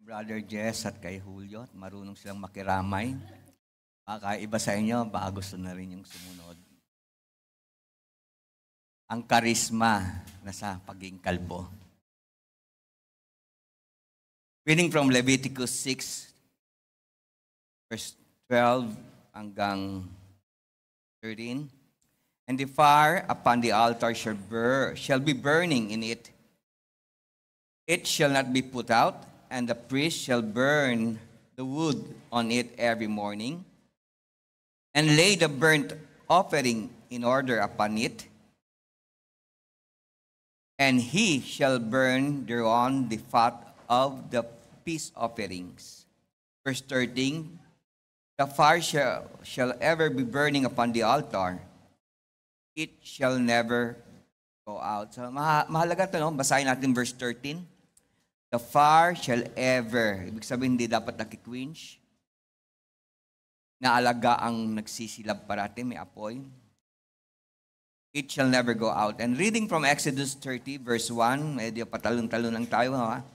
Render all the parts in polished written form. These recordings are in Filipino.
Brother Jess at kay Julio. Marunong silang makiramay. Iba sa inyo, baka gusto na rin yung sumunod. Ang karisma na sa pagiging kalbo. Reading from Leviticus 6, verse 12 hanggang 13. And the fire upon the altar shall be burning in it. It shall not be put out, and the priest shall burn the wood on it every morning, and lay the burnt offering in order upon it, and he shall burn thereon the fat of the peace offerings. Verse 13, the fire shall ever be burning upon the altar. It shall never go out. So, mahalaga ito, no? Basahin natin verse 13. The fire shall ever, ibig sabihin hindi dapat nakikwinch. Naalaga ang nagsisilab parati, may apoy. It shall never go out. And reading from Exodus 30, verse 1, medyo patalon-talon lang tayo, ha?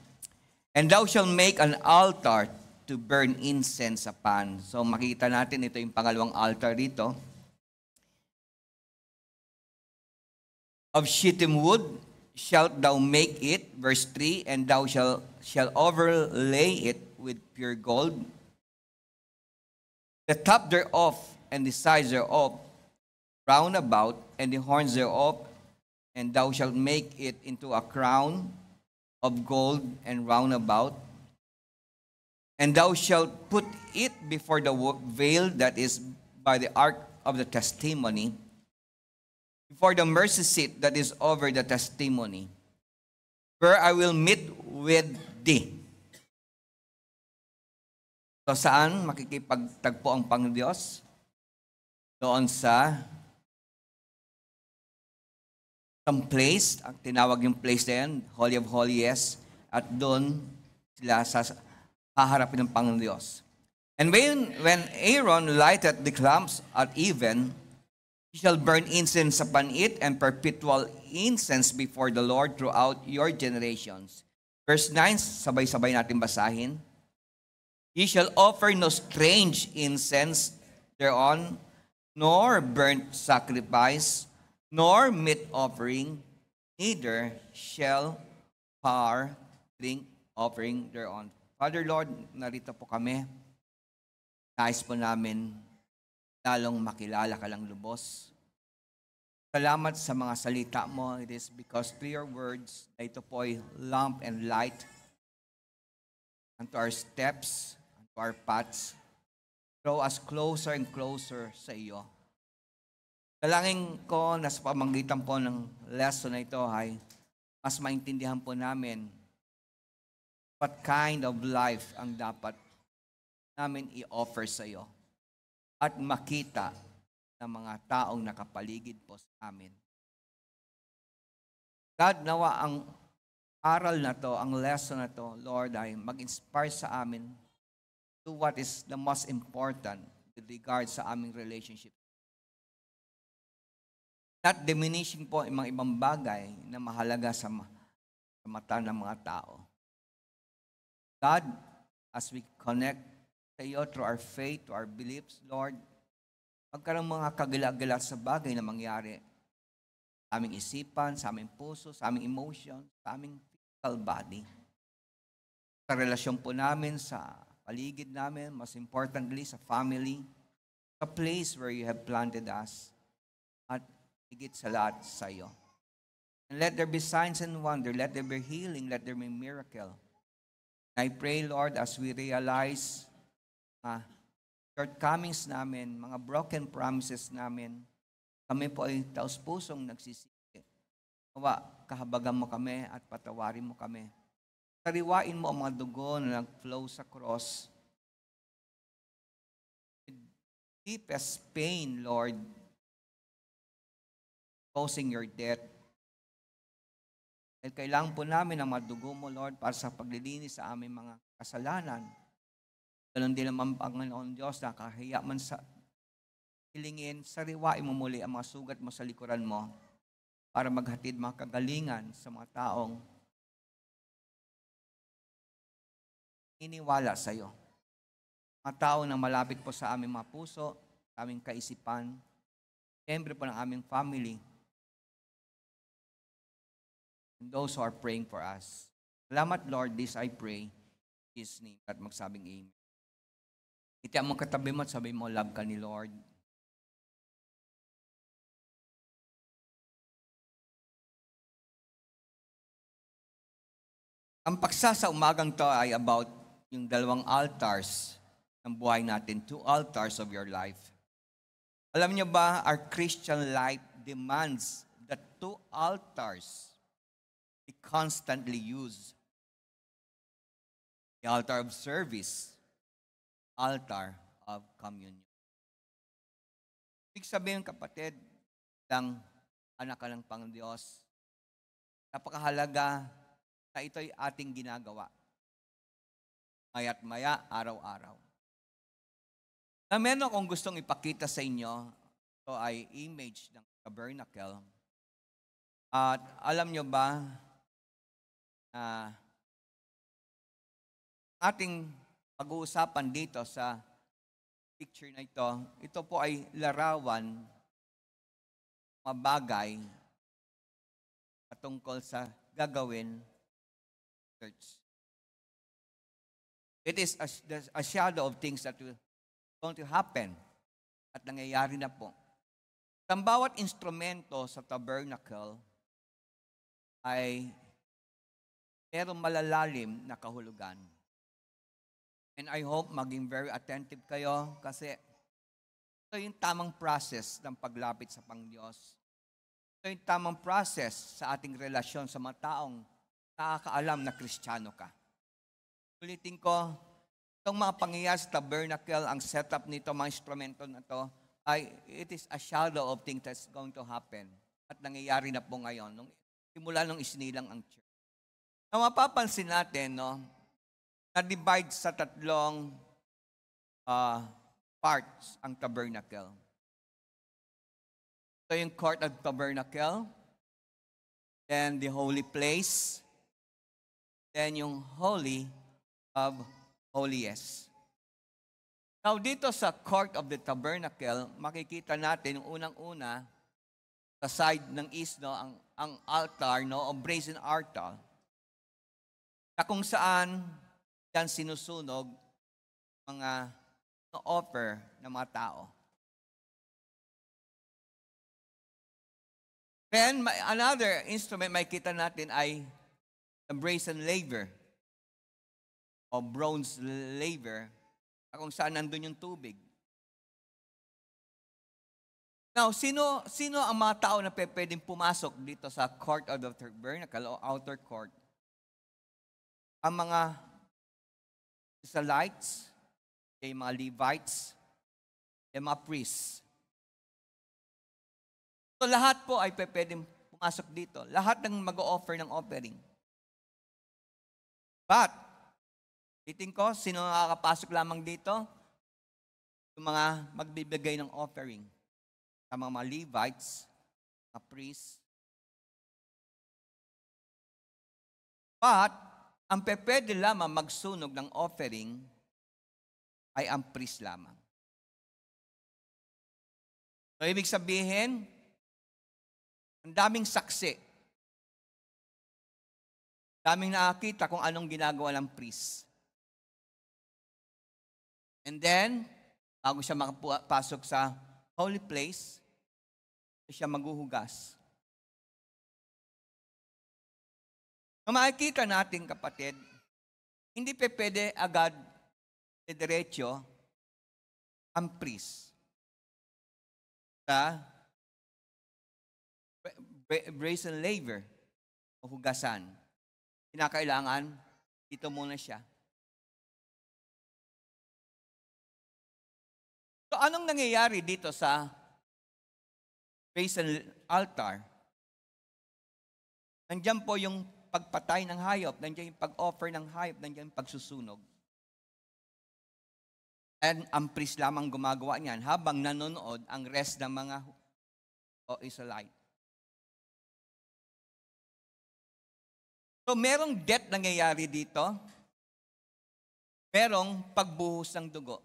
And thou shalt make an altar to burn incense upon. So makita natin, ito yung pangalawang altar dito. Of shittim wood shalt thou make it, verse 3, and thou shalt overlay it with pure gold. The top thereof and the sides thereof round about, and the horns thereof, and thou shalt make it into a crown of gold and round about. And thou shalt put it before the veil that is by the ark of the testimony, before the mercy seat that is over the testimony, where I will meet with thee. So saan makikipagtagpo ang Panginoon? Doon sa some place, ang tinawag yung place na yan, Holy of Holies, at doon sila haharapin ng Panginoon. And when Aaron lighted the lamps at even, he shall burn incense upon it and perpetual incense before the Lord throughout your generations. Verse 9, sabay-sabay natin basahin. Ye shall offer no strange incense thereon, nor burnt sacrifice, nor meat offering, neither shall par drink offering thereon. Father Lord, narito po kami. Nais po namin lalong makilala ka lang lubos. Salamat sa mga salita mo. It is because through your words na ito po ay lamp and light unto our steps, unto our paths. Draw us closer and closer sa iyo. Dalangin ko na sa pamamagitan po ng lesson na ito ay mas maintindihan po namin what kind of life ang dapat namin i-offer sa iyo at makita ng mga taong nakapaligid po sa amin. God, nawa ang aral na to, ang lesson na to, Lord, ay mag-inspire sa amin to what is the most important with regard sa aming relationship. Not diminishing po yung mga ibang bagay na mahalaga sa mata ng mga tao. God, as we connect sa iyo through our faith, to our beliefs, Lord, magkaroon mga kagila-gila sa bagay na mangyari sa aming isipan, sa aming puso, sa aming emotion, sa aming physical body. Sa relasyon po namin, sa paligid namin, most importantly, sa family, sa place where you have planted us, at higit sa lahat sa iyo. And let there be signs and wonder, let there be healing, let there be miracle. I pray, Lord, as we realize shortcomings namin, mga broken promises namin, kami po ay taos-pusong nagsisisi. Nawa, kahabagan mo kami at patawarin mo kami. Sariwain mo ang mga dugo na nag-flow sa cross. With deepest pain, Lord, causing your death. Dahil kailangan po namin ang mga dugo mo, Lord, para sa paglilinis sa aming mga kasalanan. Ganon din naman, Panginoon Diyos, nakahiya man sa hilingin, sariwain mo muli ang mga sugat mo sa likuran mo para maghatid mga kagalingan sa mga taong iniwala sa iyo. Mga tao na malapit po sa aming mga puso, sa aming kaisipan, siyempre po ng aming family, and those who are praying for us. Salamat, Lord, this I pray, in His name, at magsabing amen. Itiyan mo katabi mo at sabi mo, love ka ni Lord. Ang paksa sa umagang to ay about yung dalawang altars ng buhay natin, 2 altars of your life. Alam niyo ba, our Christian life demands that 2 altars be constantly used. The altar of service, altar of communion. Ibig sabihin, kapatid, lang anak ka ng Panginoon Diyos, napakahalaga na ito'y ating ginagawa. Maya't maya, araw-araw. Na meron akong gustong ipakita sa inyo, ito ay image ng tabernacle. At alam nyo ba, ating pag-uusapan dito sa picture na ito po ay larawan, mabagay, patungkol sa gagawin church. It is a shadow of things that will going to happen at nangyayari na po. Ang bawat instrumento sa tabernacle ay merong malalalim na kahulugan. And I hope maging very attentive kayo kasi ito yung tamang process ng paglapit sa Pangdiyos. Ito yung tamang process sa ating relasyon sa mga taong nakakaalam na Kristiyano ka. Ulitin ko, itong mga pangyayari sa tabernacle, ang setup nito, mga instrumento na to, ay it is a shadow of things that's going to happen. At nangyayari na po ngayon, simula nung isinilang ang church. Na mapapansin natin, na-divide sa 3 parts ang tabernacle. Ito yung court of tabernacle, then the holy place, then yung holy of holiest. Now, dito sa court of the tabernacle, makikita natin yung unang-una, sa side ng east, ang altar, o brazen altar, na kung saan yan sinusunog mga offer ng mga tao. Then, another instrument makikita natin ay the brazen laver o bronze laver, na kung saan nandun yung tubig. Now, sino ang mga tao na pwedeng pumasok dito sa court of the tabernacle o outer court? Ang mga Israelites, yung mga Levites, yung mga priests. So, lahat po ay pwedeng pumasok dito. Lahat ng mag-o-offer ng offering. But, titing ko, sino nakakapasok lamang dito? Yung mga magbibigay ng offering. Sa mga Levites, mga priests. But, ang pwede lamang magsunog ng offering ay ang priest lamang. So, ibig sabihin, ang daming saksi. Daming nakakita kung anong ginagawa ng priest. And then, bago siya makapasok sa holy place, siya maghuhugas. Kung makikita natin, kapatid, hindi pwede agad diretso ang priest sa brazen laver o hugasan. Kinakailangan, dito muna siya. So, anong nangyayari dito sa brazen altar? Nandiyan po yung pagpatay ng hayop, nandiyan yung pag-offer ng hayop, nandiyan yung pagsusunog. And ang priest lamang gumagawa niyan habang nanonood ang rest ng mga Israelite. So, merong death nangyayari dito. merong pagbuhos ng dugo.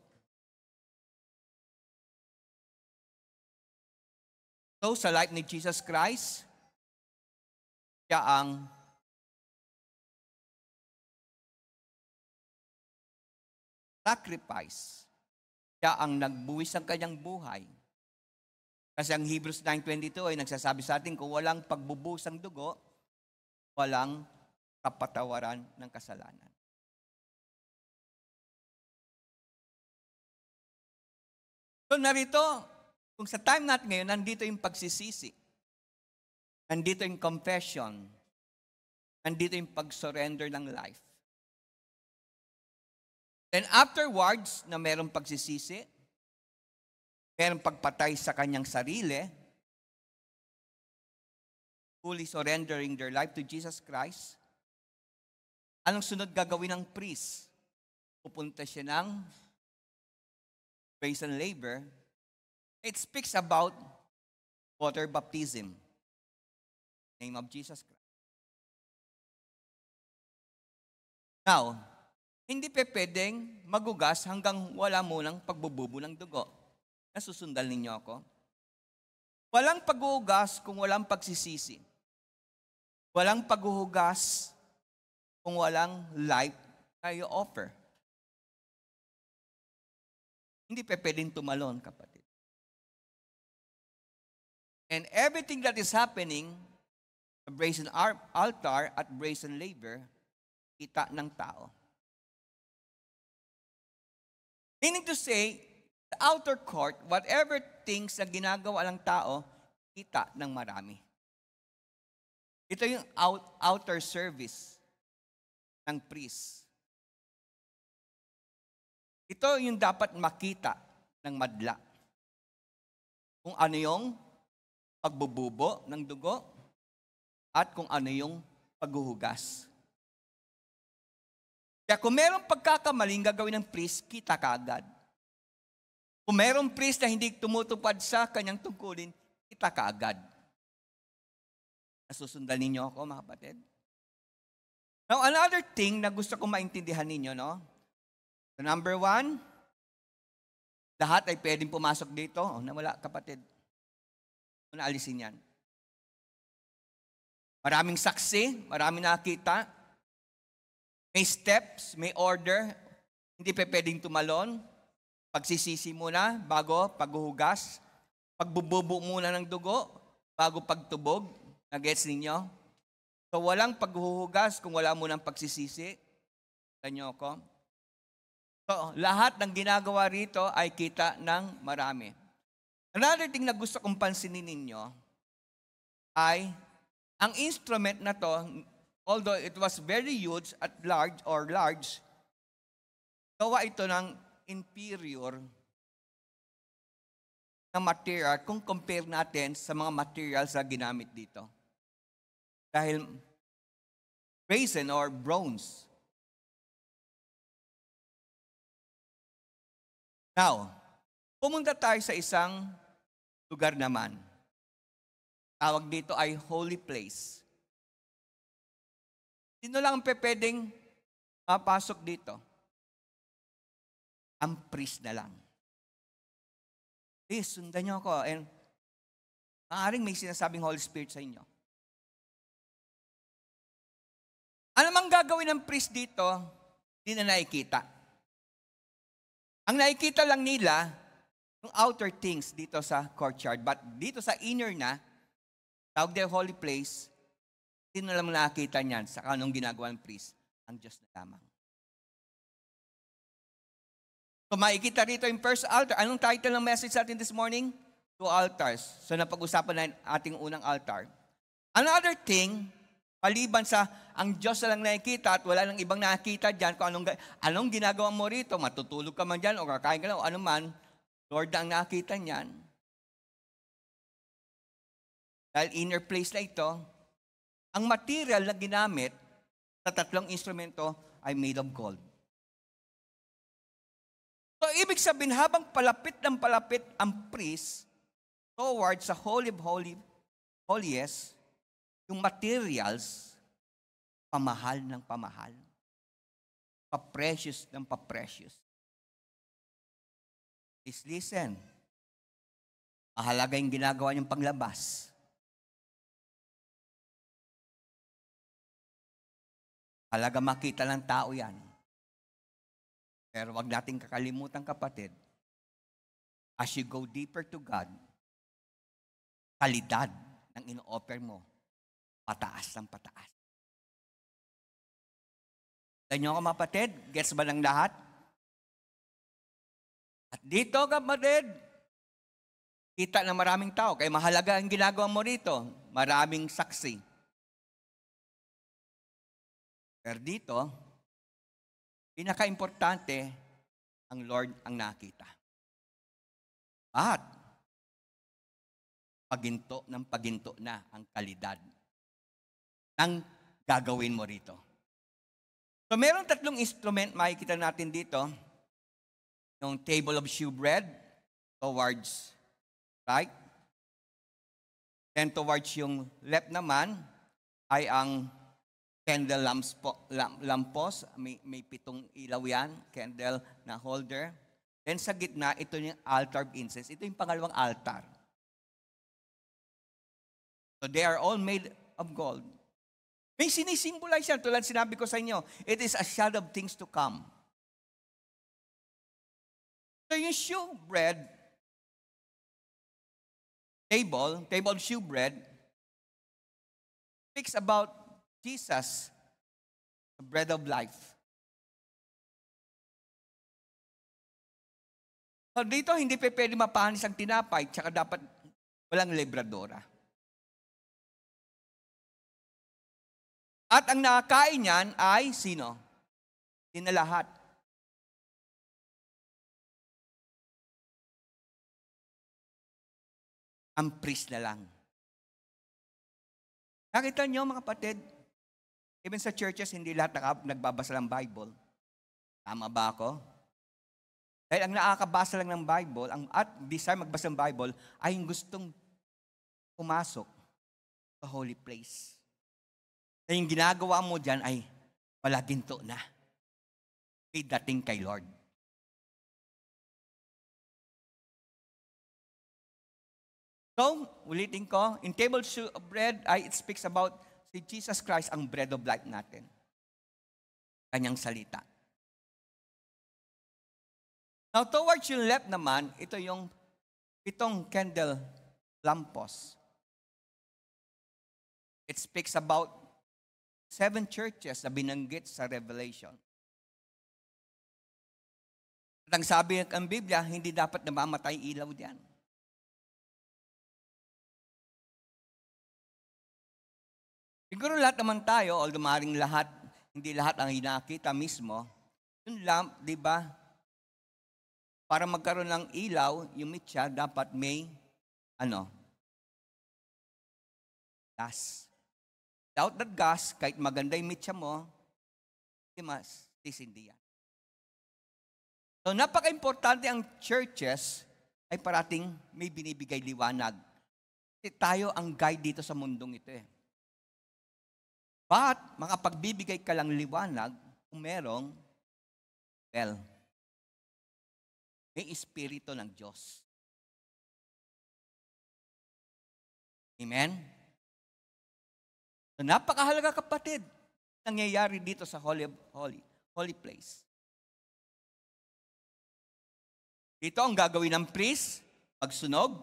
So, sa life ni Jesus Christ, siya ang sacrifice. Siya ang nagbuwis ng kanyang buhay. Kasi ang Hebrews 9:22 ay nagsasabi sa atin, kung walang pagbubuhos ng dugo, walang kapatawaran ng kasalanan. So narito, kung sa time natin ngayon, nandito yung pagsisisi. Nandito yung confession. Nandito yung pag-surrender ng life. Then afterwards, na merong pagsisisi, merong pagpatay sa kanyang sarili, fully surrendering their life to Jesus Christ, anong sunod gagawin ng priest? Pupunta siya ng praise and labor. It speaks about water baptism. Name of Jesus Christ. Now, hindi pwedeng magugas hanggang wala munang pagbububo ng dugo. Nasusundan ninyo ako? Walang paghuhugas kung walang pagsisisi. Walang paghuhugas kung walang life na i-offer. Hindi pwedeng tumalon, kapatid. And everything that is happening sa brazen altar at brazen labor, kita ng tao. Meaning to say, the outer court, whatever things na ginagawa ng tao, kita ng marami. Ito yung outer service ng priest. Ito yung dapat makita ng madla. Kung ano yung pagbububo ng dugo at kung ano yung paghuhugas. Kaya kung merong pagkakamaling gagawin ng priest, kita kaagad. Kung merong priest na hindi tumutupad sa kanyang tungkulin, kita kaagad. Nasusundan ninyo ako, mga kapatid? Now, another thing na gusto kong maintindihan ninyo, no? So, number 1, lahat ay pwedeng pumasok dito. Oh, nawala, kapatid. Kung naalisin yan. Maraming saksi, maraming nakita. May steps, may order, hindi pwedeng tumalon. Pagsisisi muna bago paghuhugas. Pagbububo muna ng dugo bago pagtubog. Nagets ninyo? So walang paghuhugas kung wala munang pagsisisi. Tanyo ko. So lahat ng ginagawa rito ay kita ng marami. Another thing na gusto kong pansinin ninyo ay ang instrument na to, although it was very huge at large, gawa ito ng inferior na material kung compare natin sa mga materials na ginamit dito. Dahil brazen or bronze. Now, pumunta tayo sa isang lugar naman. Tawag dito ay holy place. Sino lang ang pwedeng mapasok dito? Ang priest na lang. Please, sundan niyo ako. And maaaring may sinasabing Holy Spirit sa inyo. Ano mang gagawin ng priest dito, hindi na nakikita. Ang nakikita lang nila, yung outer things dito sa courtyard. But dito sa inner na, tawag their holy place, sino lang nakakita niyan sa anong ginagawa ng priest? Ang Diyos na lamang. So makikita rito yung first altar. Anong title ng message sa atin this morning? 2 altars. So napag-usapan na ating unang altar. Another thing, paliban sa ang Diyos na lang nakikita at wala nang ibang nakikita dyan, kung anong ginagawa mo rito, matutulog ka man dyan o kakain ka lang o ano man, Lord ang nakikita niyan. Dahil inner place na ito, ang material na ginamit sa tatlong instrumento ay made of gold. So, ibig sabihin, habang palapit ng palapit ang priest towards sa Holy of Holies, yung materials, pamahal ng pamahal. Pa-precious ng pa-precious. Please listen. Mahalaga yung ginagawa niyong panglabas. Halaga makita ng tao yan. Pero wag nating kakalimutan, kapatid, as you go deeper to God, kalidad ng ino-offer mo, pataas ng pataas. Alam niyo ako, kapatid, gets ba ng lahat? At dito, kapatid, kita na maraming tao, kaya mahalaga ang ginagawa mo rito, maraming saksi. Pero dito, pinaka-importante, ang Lord ang nakita. At, paginto ng paginto na ang kalidad ng gagawin mo rito. So, meron 3 instrument makikita natin dito. Yung table of shewbread towards right. Then towards yung left naman ay ang candle lampos. May 7 ilaw yan, candle na holder. Then sa gitna, ito yung altar of incense. Ito yung pangalawang altar. So they are all made of gold. May sinisimbolize yan. Tulad sinabi ko sa inyo, it is a shadow of things to come. So yung shewbread table of shewbread, speaks about Jesus, the bread of life. So dito, hindi pa pwede mapanis ang tinapay, tsaka dapat walang lebradora. At ang nakakain niyan ay sino? Sino lahat? Ang priest na lang. Nakita niyo, mga kapatid, even sa churches, hindi lahat nagbabasa ng Bible. Tama ba ako? Dahil ang nakakabasa lang ng Bible, at desire magbasa ng Bible, ay yung gustong pumasok sa holy place. Dahil yung ginagawa mo dyan ay palaginto na. May dating kay Lord. So, ulitin ko, in table of bread, it speaks about si Jesus Christ, ang bread of life natin. Kanyang salita. Now, towards yung left naman, ito yung 7 candle lampos. It speaks about 7 churches na binanggit sa Revelation. At ang sabi ng Biblia, hindi dapat namamatay ilaw diyan. Siguro lahat naman tayo, although maaaring lahat, hindi lahat ang hinakita mismo, yung lamp, di ba? Para magkaroon ng ilaw, yung mitya, dapat may, gas. Without that gas, kahit maganda yung mitya mo, hindi yan. So, napaka-importante ang churches ay parating may binibigay liwanag. Kasi tayo ang guide dito sa mundong ito eh. But, makapagbibigay ka lang liwanag kung merong, may espiritu ng Diyos. Amen? So, napakahalaga, kapatid, nangyayari dito sa holy place. Dito ang gagawin ng priest, magsunog,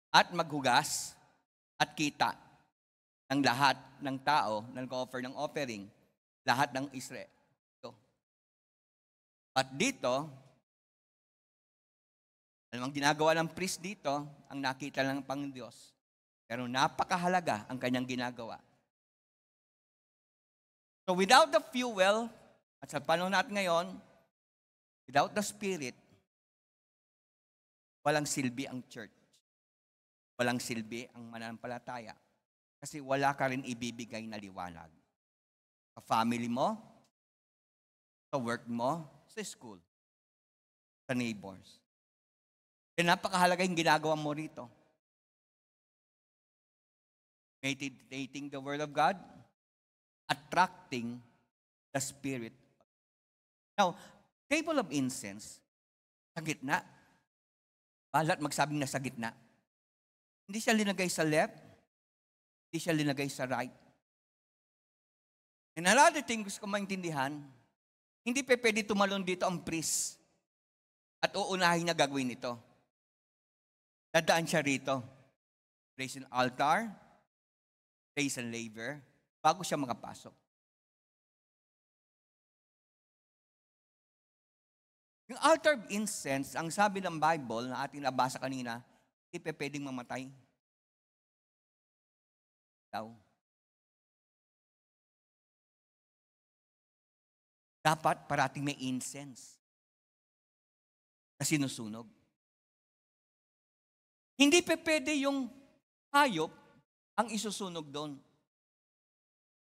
at maghugas, at kita ng lahat ng tao na nag-offer ng offering, lahat ng Israel. At dito, ang ginagawa ng priest dito, ang nakita lang ng Panginoon Diyos. Pero napakahalaga ang kanyang ginagawa. So without the fuel, at sa panahon natin ngayon, without the Spirit, walang silbi ang church. Walang silbi ang mananampalataya. Kasi wala ka rin ibibigay na liwanag. Sa family mo, sa work mo, sa school, sa neighbors. Kaya napakahalaga yung ginagawa mo rito. Meditating the Word of God, attracting the Spirit. Now, table of incense, sa gitna. Balat magsabing nasa gitna. Hindi siya linagay sa left, hindi siya linagay sa right. And another thing gusto ko maintindihan, hindi pa pwede tumalon dito ang priest at uunahin niya gagawin ito. Dadaan siya rito. Raise an altar, raise an laver, bago siya makapasok. Yung altar of incense, ang sabi ng Bible na ating nabasa kanina, hindi pa pwedeng mamatay. Dapat parating may incense na sinusunog. Hindi pa pwede yung hayop ang isusunog doon.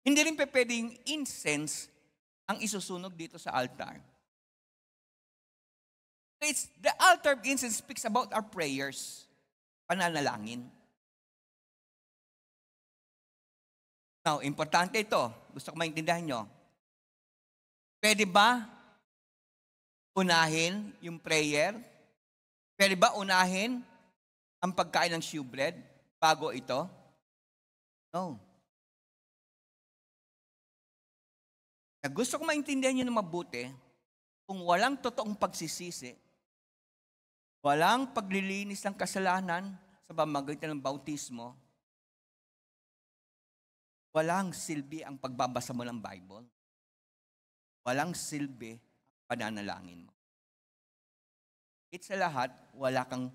Hindi rin pa pwede yung incense ang isusunog dito sa altar. The altar of incense speaks about our prayers, pananalangin. Now, importante ito. Gusto ko maintindihan nyo. Pwede ba unahin yung prayer? Pwede ba unahin ang pagkain ng shewbread bago ito? No. Gusto ko maintindihan nyo na mabuti, kung walang totoong pagsisisi, walang paglilinis ng kasalanan sa pamamagitan ng bautismo, walang silbi ang pagbabasa mo ng Bible. Walang silbi ang pananalangin mo. It's sa lahat, wala kang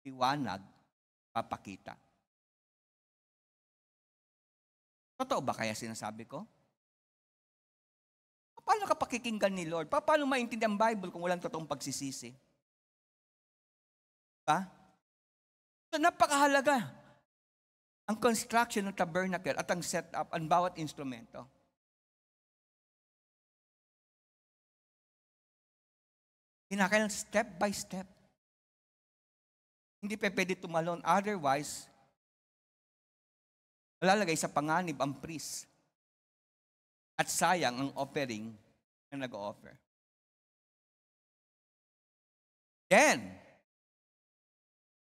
liwanag papakita. Totoo ba kaya sinasabi ko? Paano ka pakikinggan ni Lord? Paano maintindihan ang Bible kung walang totoong pagsisisi? So, napakahalaga ang construction ng tabernacle at ang setup ang bawat instrumento. Kinakailangan step by step. Hindi pa pwede tumalon. Otherwise, malalagay sa panganib ang priest. At sayang ang offering na nag-o-offer. Then,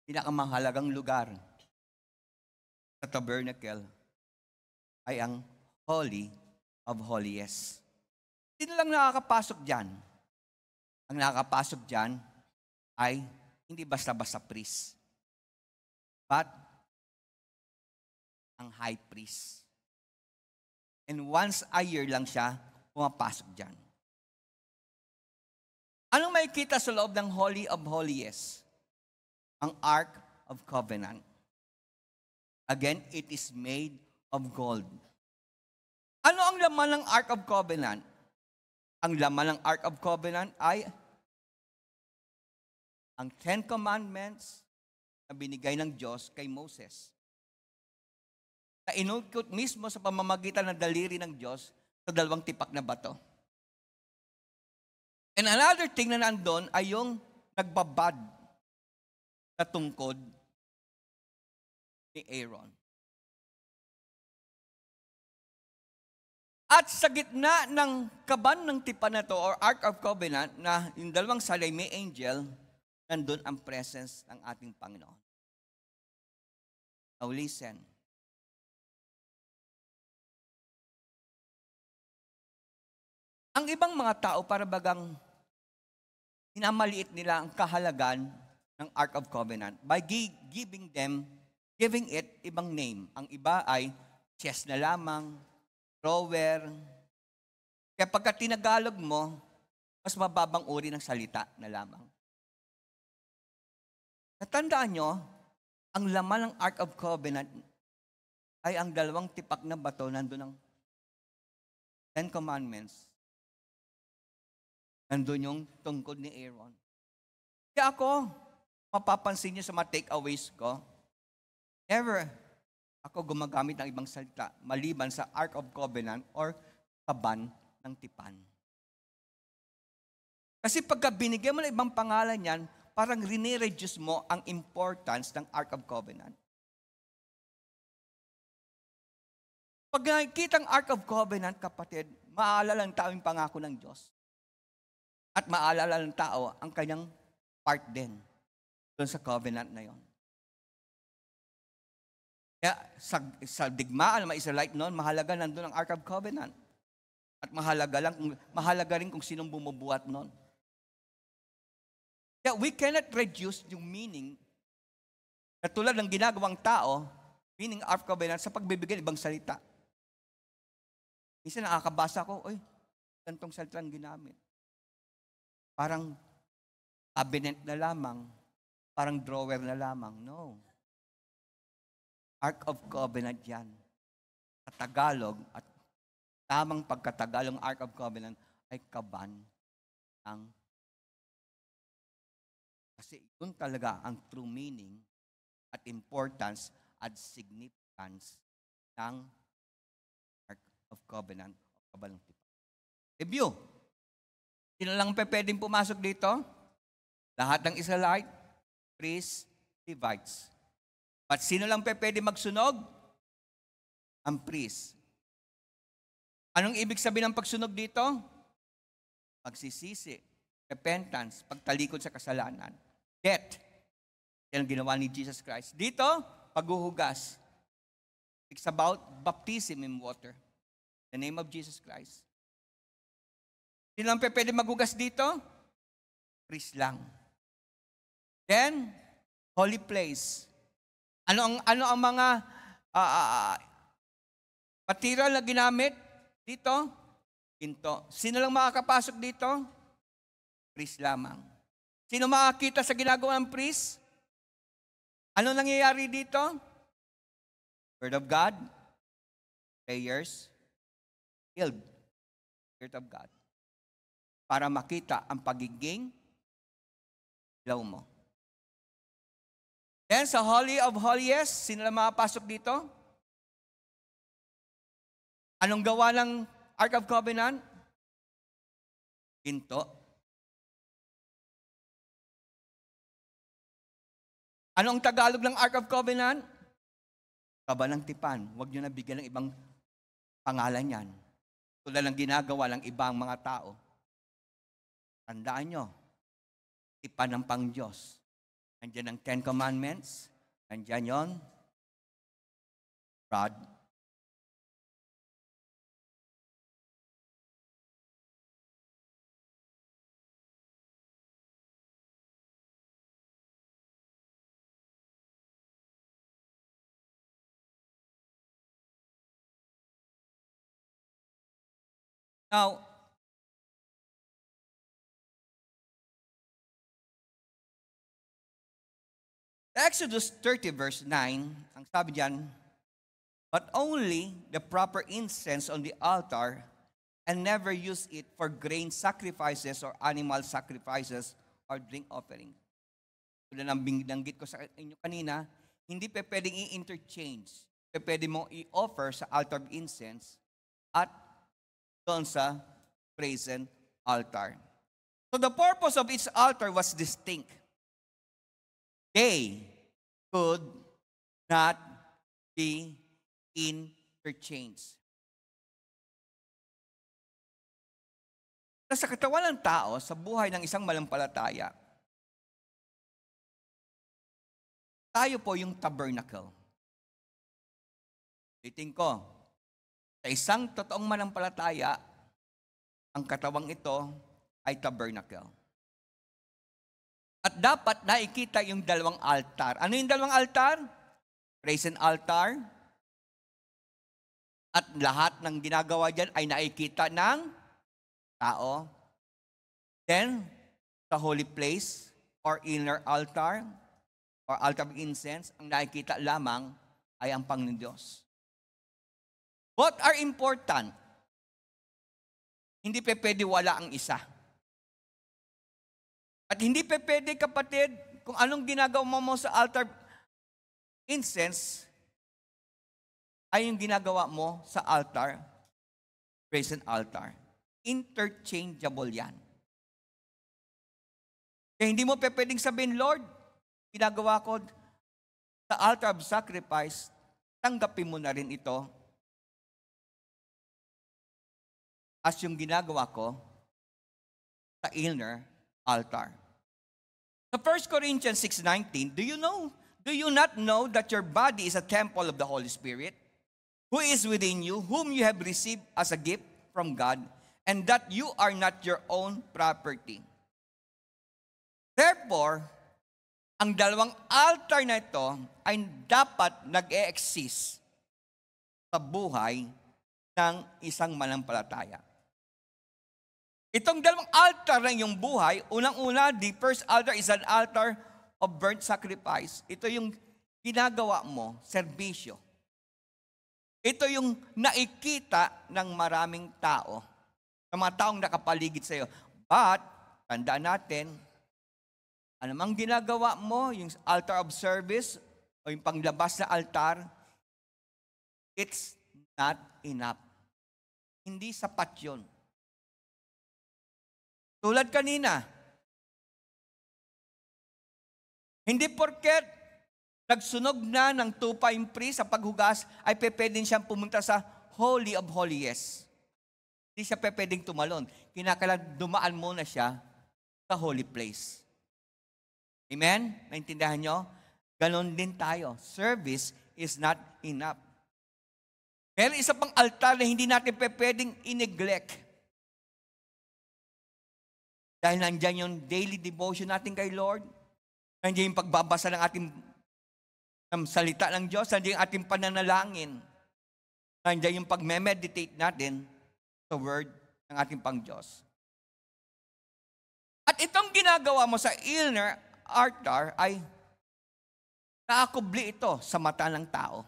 pinakamahalagang lugar sa tabernacle ay ang Holy of Holies. Sino lang nakakapasok dyan? Ang nakakapasok dyan ay hindi basta-basta priest, but ang high priest. And once a year lang siya pumapasok dyan. Anong makikita sa loob ng Holy of Holies? Ang Ark of Covenant. Again, it is made of gold. Ano ang laman ng Ark of Covenant? Ang laman ng Ark of Covenant ay ang 10 Commandments na binigay ng Diyos kay Moses. Na inukot mismo sa pamamagitan ng daliri ng Diyos sa 2 tipak na bato. And another thing na nandun ay yung nagbabad sa tungkod ni Aaron. At sa gitna ng kaban ng tipan na to or Ark of Covenant na yung dalawang salay may angel, nandun ang presence ng ating Panginoon. Now listen. Ang ibang mga tao para bagang hinamaliit nila ang kahalagan ng Ark of Covenant by giving it ibang name. Ang iba ay chest na lamang, thrower. Kaya pagka tinagalog mo, mas mababang uri ng salita na lamang. Natandaan nyo, ang laman ng Ark of Covenant ay ang 2 tipak na bato nandun ang 10 Commandments. Nandun yung tungkod ni Aaron. Kaya ako, mapapansin niyo sa mga takeaways ko, never ako gumagamit ng ibang salita maliban sa Ark of Covenant or kaban ng tipan. Kasi pagka binigyan mo ng ibang pangalan yan, parang rinireduce mo ang importance ng Ark of Covenant. Pag nakikita ang Ark of Covenant, kapatid, maalala ang tawing pangako ng Diyos. At maalala ng tao ang kanyang part din doon sa covenant na yon. Kaya sa digmaan ng mga Israelite noon, mahalaga nandun ang Ark of Covenant. At mahalaga rin kung sinong bumubuhat noon. Kaya we cannot reduce yung meaning na tulad ng ginagawang tao, meaning Ark of Covenant, sa pagbibigay ng ibang salita. Minsan nakakabasa ko, gantong salita ang ginamit. Parang cabinet na lamang, parang drawer na lamang. No. Ark of Covenant yan. Sa Tagalog, at tamang pagkatagalog Ark of Covenant ay kaban ng. Kasi yun talaga ang true meaning at importance at significance ng Ark of Covenant o kaban ng tipan. Review. Sino lang pwedeng pumasok dito? Lahat ng Israelite, priests, Levites. At sino lang pwede magsunog? Ang priest. Anong ibig sabihin ng pagsunog dito? Pagsisisi, repentance, pagtalikod sa kasalanan. Death. Yan ang ginawa ni Jesus Christ. Dito, paghuhugas. It's about baptism in water. The name of Jesus Christ. Sino lang pwede maghugas dito? Priest lang. Then, holy place. Ano ang mga material na ginamit dito? Ginto. Sino lang makakapasok dito? Priest lamang. Sino makakita sa ginagawa ng priest? Ano nangyayari dito? Word of God, prayers, healed. Word of God. Para makita ang pagiging ilaw mo. Then sa Holy of Holies, sino lang makapasok dito? Anong gawa ng Ark of Covenant? Ginto. Anong Tagalog ng Ark of Covenant? Kaban ng tipan. Huwag nyo na bigyan ng ibang pangalan yan. Tulad ng ginagawa ng ibang mga tao. Tandaan nyo, tipan ng Pang-Diyos. Nandiyan ang Ten Commandments. Nandiyan yon. Rod. Now, Exodus 30 verse 9, ang sabi diyan, but only the proper incense on the altar and never use it for grain sacrifices or animal sacrifices or drink offering. Tulad ng binanggit ko sa inyo kanina, hindi pa pwedeng i-interchange. Pwede mo i-offer sa altar of incense at doon sa brazen altar. So the purpose of each altar was distinct. They could not be interchanged. Sa katawan ng tao, sa buhay ng isang malampalataya, tayo po yung tabernacle. Ulitin ko, sa isang totoong manampalataya, ang katawang ito ay tabernacle. At dapat nakikita yung dalawang altar. Ano yung dalawang altar? Brazen altar. At lahat ng ginagawa dyan ay nakikita ng tao. Then, sa holy place or inner altar or altar of incense, ang nakikita lamang ay ang Panginoon Diyos. Both are important. Hindi pa pwede wala ang isa. At hindi pa pwede, kapatid, kung anong ginagawa mo sa altar incense, ay yung ginagawa mo sa altar, brazen altar. Interchangeable yan. Kaya hindi mo pa pwedeng sabihin, Lord, ginagawa ko sa altar of sacrifice, tanggapin mo na rin ito as yung ginagawa ko sa inner altar. Sa 1 Corinthians 6:19, do you not know that your body is a temple of the Holy Spirit, who is within you, whom you have received as a gift from God, and that you are not your own property? Therefore, ang dalawang altar na ito ay dapat nag-e-exist sa buhay ng isang manampalataya. Itong dalawang altar ng iyong buhay, unang-una, the first altar is an altar of burnt sacrifice. Ito yung ginagawa mo, serbisyo. Ito yung nakikita ng maraming tao, ng mga taong nakapaligid sa iyo. But, tandaan natin, anumang ginagawa mo, yung altar of service, o yung panglabas na altar, it's not enough. Hindi sapat yun. Tulad kanina, hindi porket nagsunog na ng tupa yung priest sa paghugas, ay pwedeng siyang pumunta sa Holy of Holies. Hindi siya pwedeng tumalon. Kinakailangan dumaan muna siya sa holy place. Amen? Naintindihan nyo? Ganon din tayo. Service is not enough. Pero isa pang altar na hindi natin pwedeng i-neglect. Dahil nandyan yung daily devotion natin kay Lord. Nandiyan yung pagbabasa ng ating salita ng Diyos. Nandiyan yung ating pananalangin. Nandiyan yung pag-meditate natin sa word ng ating Pang-Diyos. At itong ginagawa mo sa inner altar ay nakakubli ito sa mata ng tao.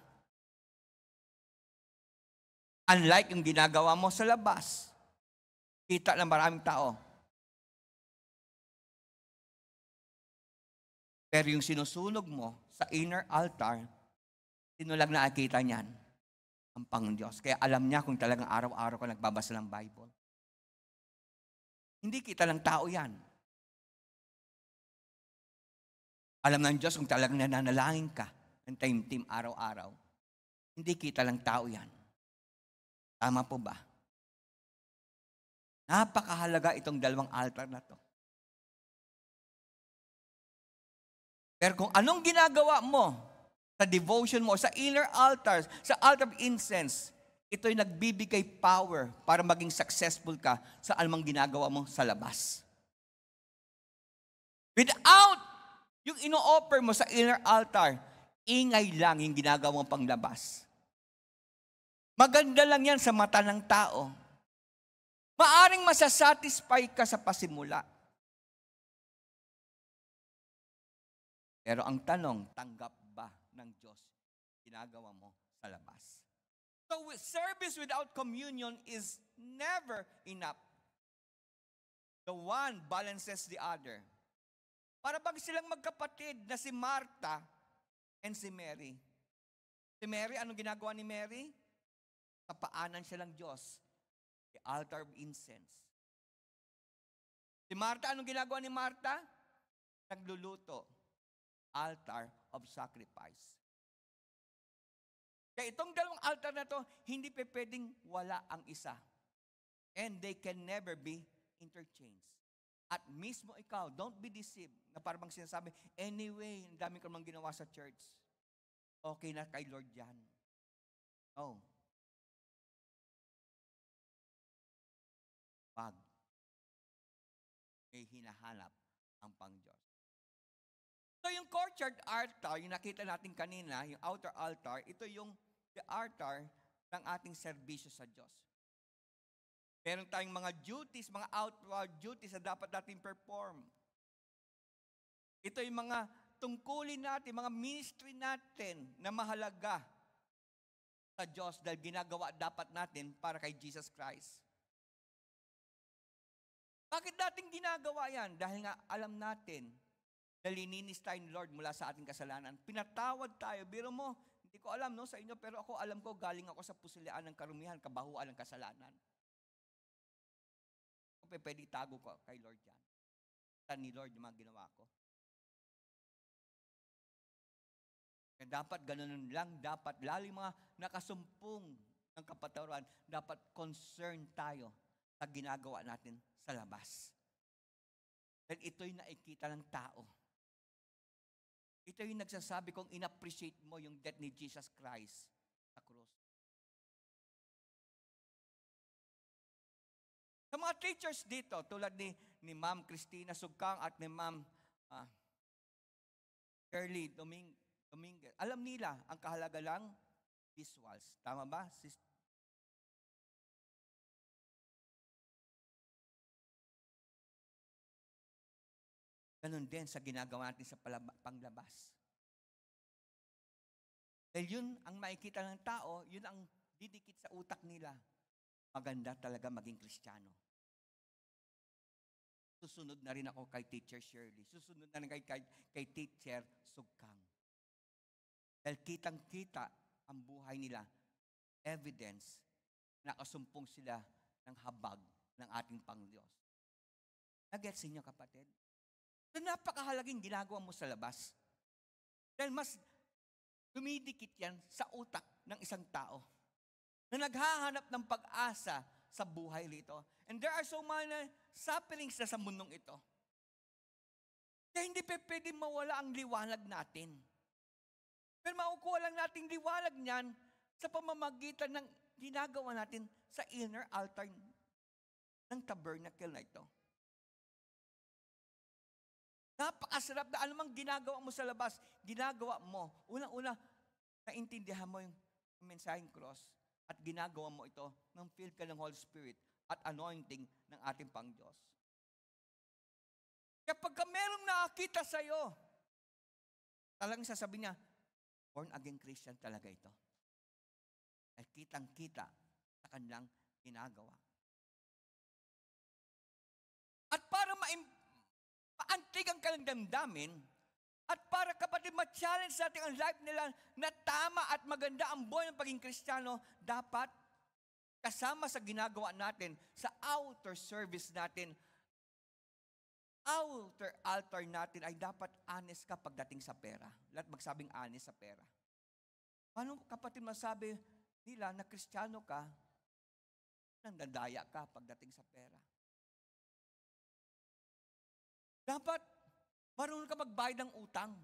Unlike yung ginagawa mo sa labas. Kita ng maraming tao. Pero yung sinusunog mo sa inner altar, sino lang nakikita niyan? Ang Panginoon Diyos. Kaya alam niya kung talagang araw-araw ka nagbabasa ng Bible. Hindi kita lang tao yan. Alam ng Diyos kung talagang nananalangin ka ng time-team araw-araw. Hindi kita lang tao yan. Tama po ba? Napakahalaga itong dalawang altar na to. Pero kung anong ginagawa mo sa devotion mo, sa inner altars, sa altar of incense, ito'y nagbibigay power para maging successful ka sa anumang ginagawa mo sa labas. Without yung ino-offer mo sa inner altar, ingay lang yung ginagawa mong panglabas. Maganda lang yan sa mata ng tao. Maaring masasatisfy ka sa pasimula. Pero ang tanong, tanggap ba ng Diyos ginagawa mo sa labas? So service without communion is never enough. The one balances the other. Para bang silang magkapatid na si Martha and si Mary. Si Mary, anong ginagawa ni Mary? Kapaanan siya ng Diyos. The altar of incense. Si Martha, anong ginagawa ni Martha? Nagluluto. Altar of sacrifice. Kaya itong dalawang altar na to, hindi pwedeng wala ang isa. And they can never be interchanged. At mismo ikaw, don't be deceived, na parang sinasabi, anyway, ang dami ko namang ginawa sa church. Okay na kay Lord yan. Oh. Pag may hinahanap ang Pang-Diyos. So yung courtyard altar, yung nakita natin kanina, yung outer altar, ito yung the altar ng ating serbisyo sa Diyos. Meron tayong mga duties, mga outward duties na dapat natin perform. Ito yung mga tungkulin natin, mga ministry natin na mahalaga sa Diyos dahil ginagawa dapat natin para kay Jesus Christ. Bakit natin ginagawa yan? Dahil nga alam natin, nalininis tayo ni Lord mula sa ating kasalanan. Pinatawad tayo. Biro mo, hindi ko alam no, sa inyo, pero ako alam ko, galing ako sa pusulian ng karumihan, kabahuan ng kasalanan. Pwede itago ko kay Lord yan. Tan ni Lord yung mga ginawa ko. Kaya dapat ganun lang, dapat lalo yung mga nakasumpong ng kapatawaran, dapat concern tayo sa ginagawa natin sa labas. Dahil ito'y nakikita ng tao. Ito yung nagsasabi kung in-appreciate mo yung death ni Jesus Christ sa krus. Sa mga teachers dito, tulad ni Ma'am Christina Sugkang at ni Ma'am Shirley Dominguez, alam nila ang kahalaga lang visuals. Tama ba? Ganon din sa ginagawa natin sa panglabas. Dahil yun ang makikita ng tao, yun ang didikit sa utak nila. Maganda talaga maging Kristiyano. Susunod na rin ako kay Teacher Shirley. Susunod na rin kay Teacher Sugkang. Dahil kitang-kita ang buhay nila. Evidence, nakasumpong sila ng habag ng ating Pangdiyos. Nag-gets niyo, kapatid? So, napakahalagang ginagawa mo sa labas. Dahil mas dumidikit yan sa utak ng isang tao na naghahanap ng pag-asa sa buhay rito. And there are so many sufferings na sa mundong ito. Kaya hindi pwede mawala ang liwanag natin. Pero makukuha lang natin liwanag niyan sa pamamagitan ng ginagawa natin sa inner altar ng tabernacle na ito. Napakasarap na anumang ginagawa mo sa labas, ginagawa mo. Unang-una, naintindihan mo yung mensaheng cross at ginagawa mo ito ng filled ka ng Holy Spirit at anointing ng ating Pangdiyos. Kapag merong nakakita sa'yo, talagang sasabihin niya, born again Christian talaga ito. Ay kitang-kita sa kanilang ginagawa. At para maantig ang kanilang damdamin, at para kapatid ma-challenge natin ang life nila na tama at maganda ang buhay ng pagiging Kristiyano, dapat kasama sa ginagawa natin, sa outer service natin, outer altar natin ay dapat honest ka pagdating sa pera. Lahat magsabing honest sa pera. Paano kapatid masabi nila na Kristiyano ka, nandadaya ka pagdating sa pera? Dapat marunong ka magbayad ng utang.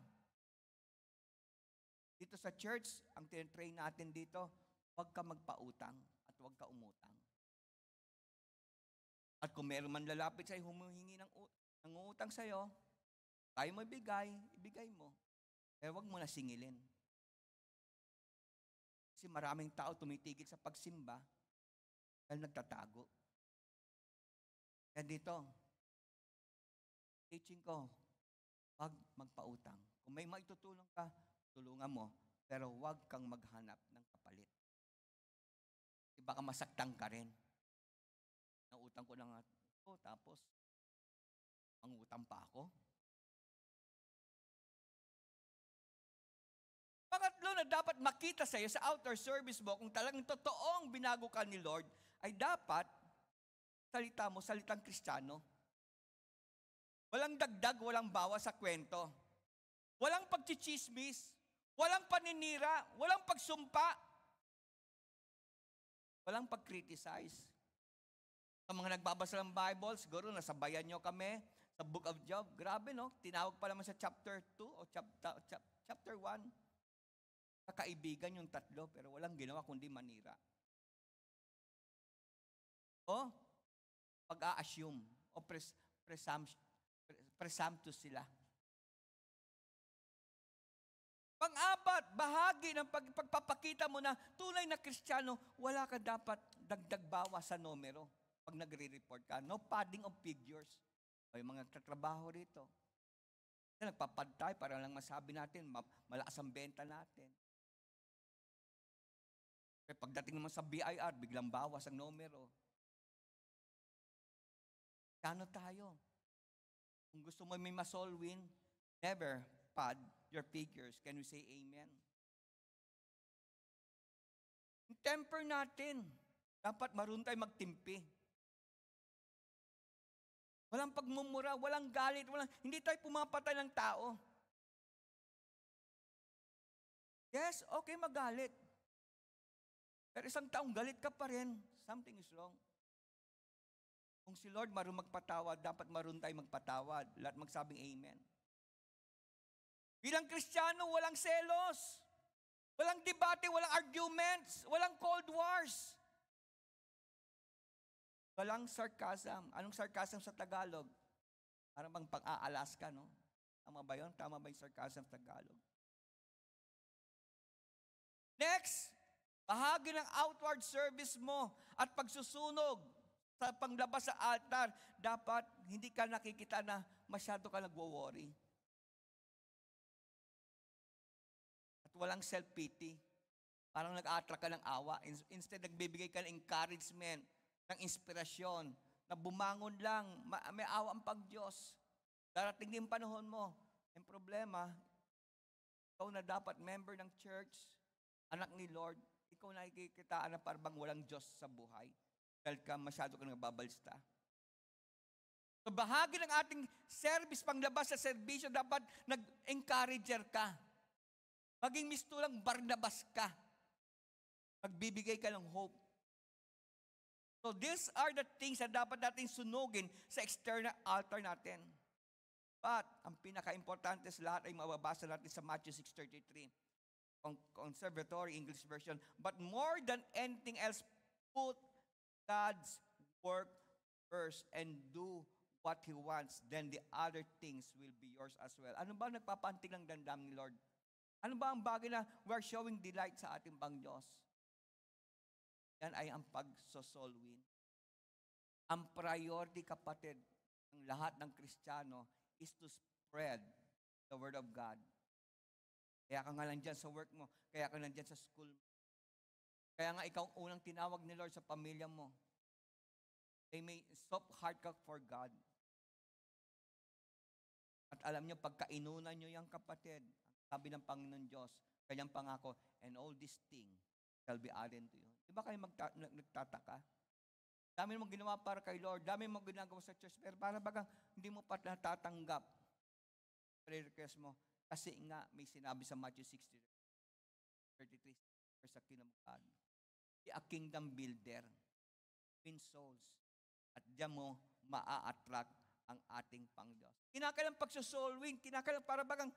Dito sa church, ang tinrain natin dito, huwag ka magpautang at huwag ka umutang. At kung meron man lalapit sa'yo, humihingi ng utang sa'yo, tayo mo ibigay mo. Pero huwag mo na singilin. Kasi maraming tao tumitigil sa pagsimba dahil nagtatago. Kaya dito, teaching ko, huwag magpautang. Kung may maitutulong ka, tulungan mo. Pero huwag kang maghanap ng kapalit. Baka masaktan ka rin. Nautang ko na nga ito, tapos mangutang pa ako. Pangatlo na dapat makita sa iyo sa outer service mo, kung talagang totoong binago ka ni Lord, ay dapat salita mo, salitang Kristiyano. Walang dagdag, walang bawas sa kwento. Walang pagchichismis, walang paninira, walang pagsumpa, walang pag-criticize. Sa mga nagbabasa ng Bible, siguro nasabayan nyo kami sa Book of Job. Grabe, no? Tinawag pa naman sa chapter 2 o chapter 1. Kakaibigan yung tatlo, pero walang ginawa kundi manira. O pag-a-assume o presumptuous sila. Pang-apat, bahagi ng pagpapakita mo na tunay na Kristiyano, wala ka dapat dagdag bawas sa numero pag nagre-report ka. No padding of figures. O yung mga tatrabaho rito. Nagpapad tayo para lang masabi natin, malakas ang benta natin. Kaya pagdating naman sa BIR, biglang bawas ang numero. Kano tayo? Kung gusto mo may ma-soul win, never pad your figures. Can we say amen? Yung temper natin, dapat marunong tayo magtimpi. Walang pagmumura, walang galit, hindi tayo pumapatay ng tao. Yes, okay magalit. Pero isang taong galit ka pa rin, something is wrong. Kung si Lord marunong magpatawad, dapat marunong tayo magpatawad. Lahat magsabing amen. Bilang Kristiyano, walang selos. Walang debate, walang arguments, walang cold wars. Walang sarcasm. Anong sarcasm sa Tagalog? Parang bang pang-aalas ka, no? Tama ba yun? Tama ba yung sarcasm sa Tagalog? Next, bahagi ng outward service mo at pagsusunog sa panglabas sa altar, dapat hindi ka nakikita na masyado ka nagwo-worry. At walang self-pity. Parang nag-attract ka ng awa. Instead, nagbibigay ka ng encouragement, ng inspirasyon, na bumangon lang, may awa ang Pag-Diyos. Darating din panahon mo. Ang problema, ikaw na dapat member ng church, anak ni Lord, ikaw nakikitaan na parang walang Diyos sa buhay. Dahil ka masyado ka nababalsta. So bahagi ng ating service, panglabas sa serbisyo, dapat nag-encourager ka. Maging mistulang Barnabas ka. Magbibigay ka ng hope. So these are the things na dapat natin sunugin sa external altar natin. But ang pinaka-importante sa lahat ay mababasa natin sa Matthew 6:33. Conservatory English version. But more than anything else, put God's work first and do what He wants. Then the other things will be yours as well. Ano ba nagpapantig ng damdamin ni Lord? Ano ba ang bagay na we're showing delight sa ating Pangdiyos? Yan ay ang pagsosolwin. Ang priority, kapatid, ng lahat ng Kristiyano is to spread the Word of God. Kaya ka nga lang dyan sa work mo, kaya ka nandyan sa school mo. Kaya nga ikaw unang tinawag ni Lord sa pamilya mo. They may soft heart ka for God. At alam niyo, pagkainunan niyo yung kapatid, sabi ng Panginoon Diyos, kanyang pangako, and all these things shall be added to you. Di ba kayo nagtataka? Dami mong ginawa para kay Lord, dami mong ginagawa sa church, pero para bagang hindi mo pa natatanggap prayer request mo. Kasi nga, may sinabi sa Matthew 6:33, sa kingdom of God. A kingdom builder, win souls, at diyan mo maa-attract ang ating Pangdiyos. Kinakailang pagsusolwin, kinakailang para bagang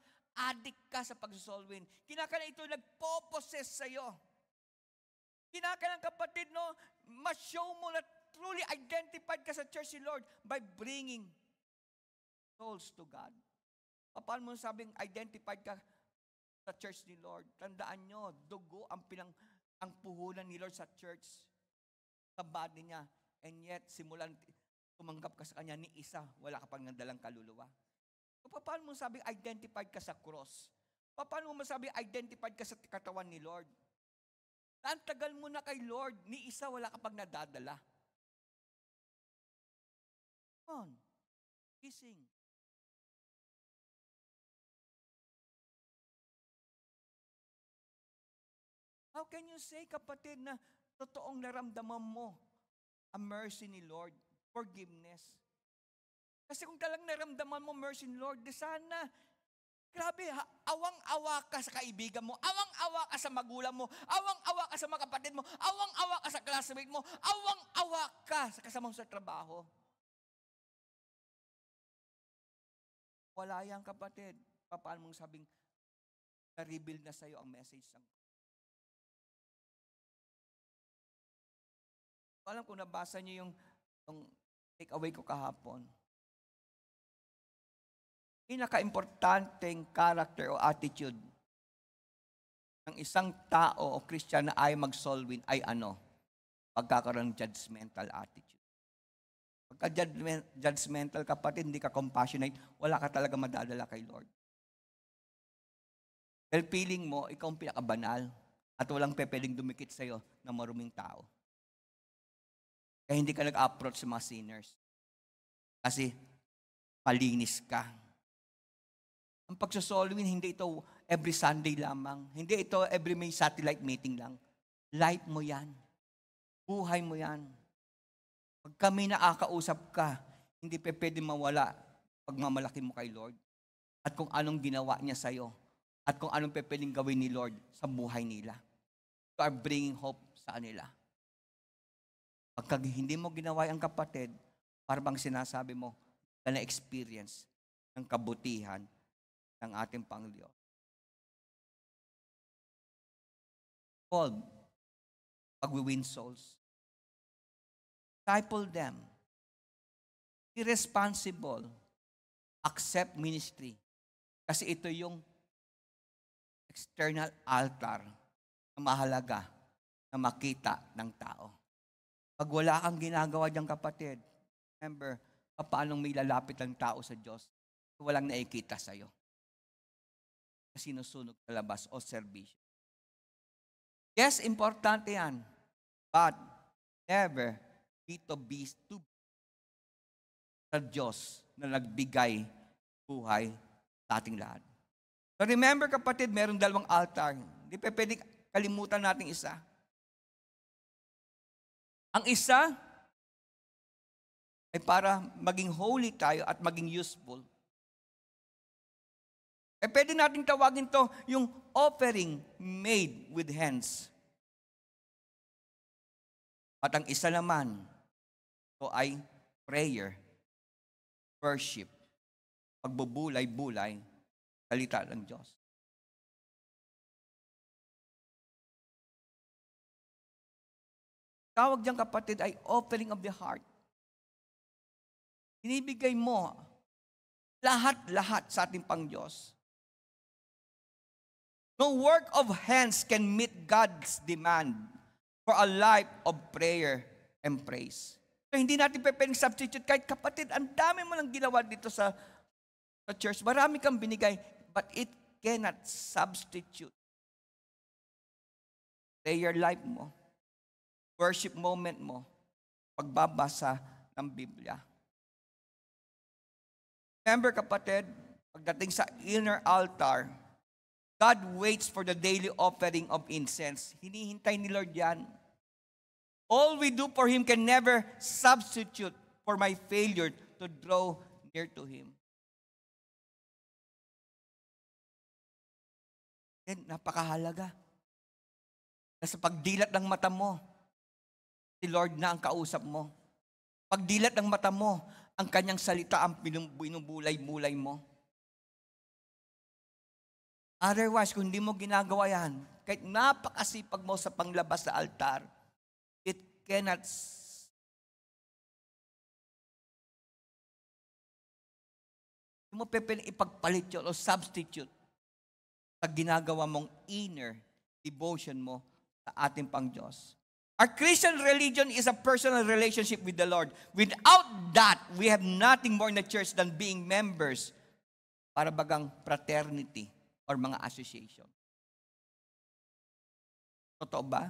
addict ka sa pagsusolwin. Kinakailang ito nagpo-possess sa'yo. Kinakailang kapatid, no, ma-show mo na truly identified ka sa church ni Lord by bringing souls to God. Paano mo sabing identified ka sa church ni Lord? Tandaan nyo, dugo ang puhunan ni Lord sa church, sa body niya. And yet, simulan tumanggap ka sa Kanya, ni isa, wala ka pang nadalang kaluluwa. So, paano mo sabing identified ka sa cross? Paano mo sabing identified ka sa katawan ni Lord? Ang tagal mo na kay Lord, ni isa, wala ka pang nadadala. Come on, kissing. How can you say, kapatid, na totoong naramdaman mo ang mercy ni Lord, forgiveness? Kasi kung talagang naramdaman mo mercy ni Lord, di sana, grabe, awang-awa ka sa kaibigan mo, awang-awa ka sa magulang mo, awang-awa ka sa mga kapatid mo, awang-awa ka sa classmate mo, awang-awa ka sa kasama mo sa trabaho. Wala yan, kapatid. Paano mong sabing na-reveal na sa'yo ang message ng alam kung nabasa niyo yung take away ko kahapon. Pinaka-importanteng character o attitude ng isang tao o Christian na ay mag-solwin ay ano? Pagkakaroon ng judgmental attitude. Pagka-judgmental, kapatid, hindi ka compassionate, wala ka talaga madadala kay Lord. Dahil feeling mo, ikaw ang pinakabanal at walang pwedeng dumikit sa'yo na maruming tao. Kaya hindi ka nag-approach sa mga sinners. Kasi palinis ka. Ang pagsasolwin, hindi ito every Sunday lamang. Hindi ito every may satellite meeting lang. Life mo yan. Buhay mo yan. Pag kami nakakausap ka, hindi pa pwede mawala pagmamalaki mo kay Lord. At kung anong ginawa niya sa'yo. At kung anong pwedeng gawin ni Lord sa buhay nila. You are bringing hope sa kanila. Pagka hindi mo ginawa ang kapatid, para bang sinasabi mo, na experience ng kabutihan ng ating Panginoon. Called, pag we win souls. Disciple them. Be responsible. Accept ministry. Kasi ito yung external altar na mahalaga na makita ng tao. Pag wala kang ginagawa diyang kapatid, remember, paano may lalapit ang tao sa Diyos? Walang nakikita sa'yo. Kasi sinusunog sa labas o serbisyo. Yes, importante yan. But never be to be sa Diyos na nagbigay buhay sa ating lahat. So remember kapatid, meron 2 altar. Hindi pa pwedeng kalimutan natin isa. Ang isa ay para maging holy tayo at maging useful. Pwede natin tawagin to yung offering made with hands. At ang isa naman, ito ay prayer, worship, pagbubulay-bulay, salita ng Diyos. Tawag diyang kapatid ay offering of the heart. Inibigay mo lahat-lahat sa ating Pang-Diyos. No work of hands can meet God's demand for a life of prayer and praise. So, hindi natin pwedeng substitute. Kahit kapatid, ang dami mo nang ginawa dito sa church. Marami kang binigay, but it cannot substitute prayer life mo, worship moment mo, pagbabasa ng Biblia. Remember kapatid, pagdating sa inner altar, God waits for the daily offering of incense. Hinihintay ni Lord yan. All we do for Him can never substitute for my failure to draw near to Him. Then, napakahalaga. Nasa pagdilat ng mata mo, si Lord na ang kausap mo. Pagdilat ng mata mo, ang Kanyang salita ang binubulay-bulay mo. Otherwise, kung hindi mo ginagawa yan, kahit napakasipag mo sa panglabas sa altar, it cannot hindi mo pwedeng ipagpalit yun o substitute sa ginagawa mong inner devotion mo sa ating Pang-Diyos. Our Christian religion is a personal relationship with the Lord. Without that, we have nothing more in the church than being members para bagang fraternity or mga association. Totoo ba?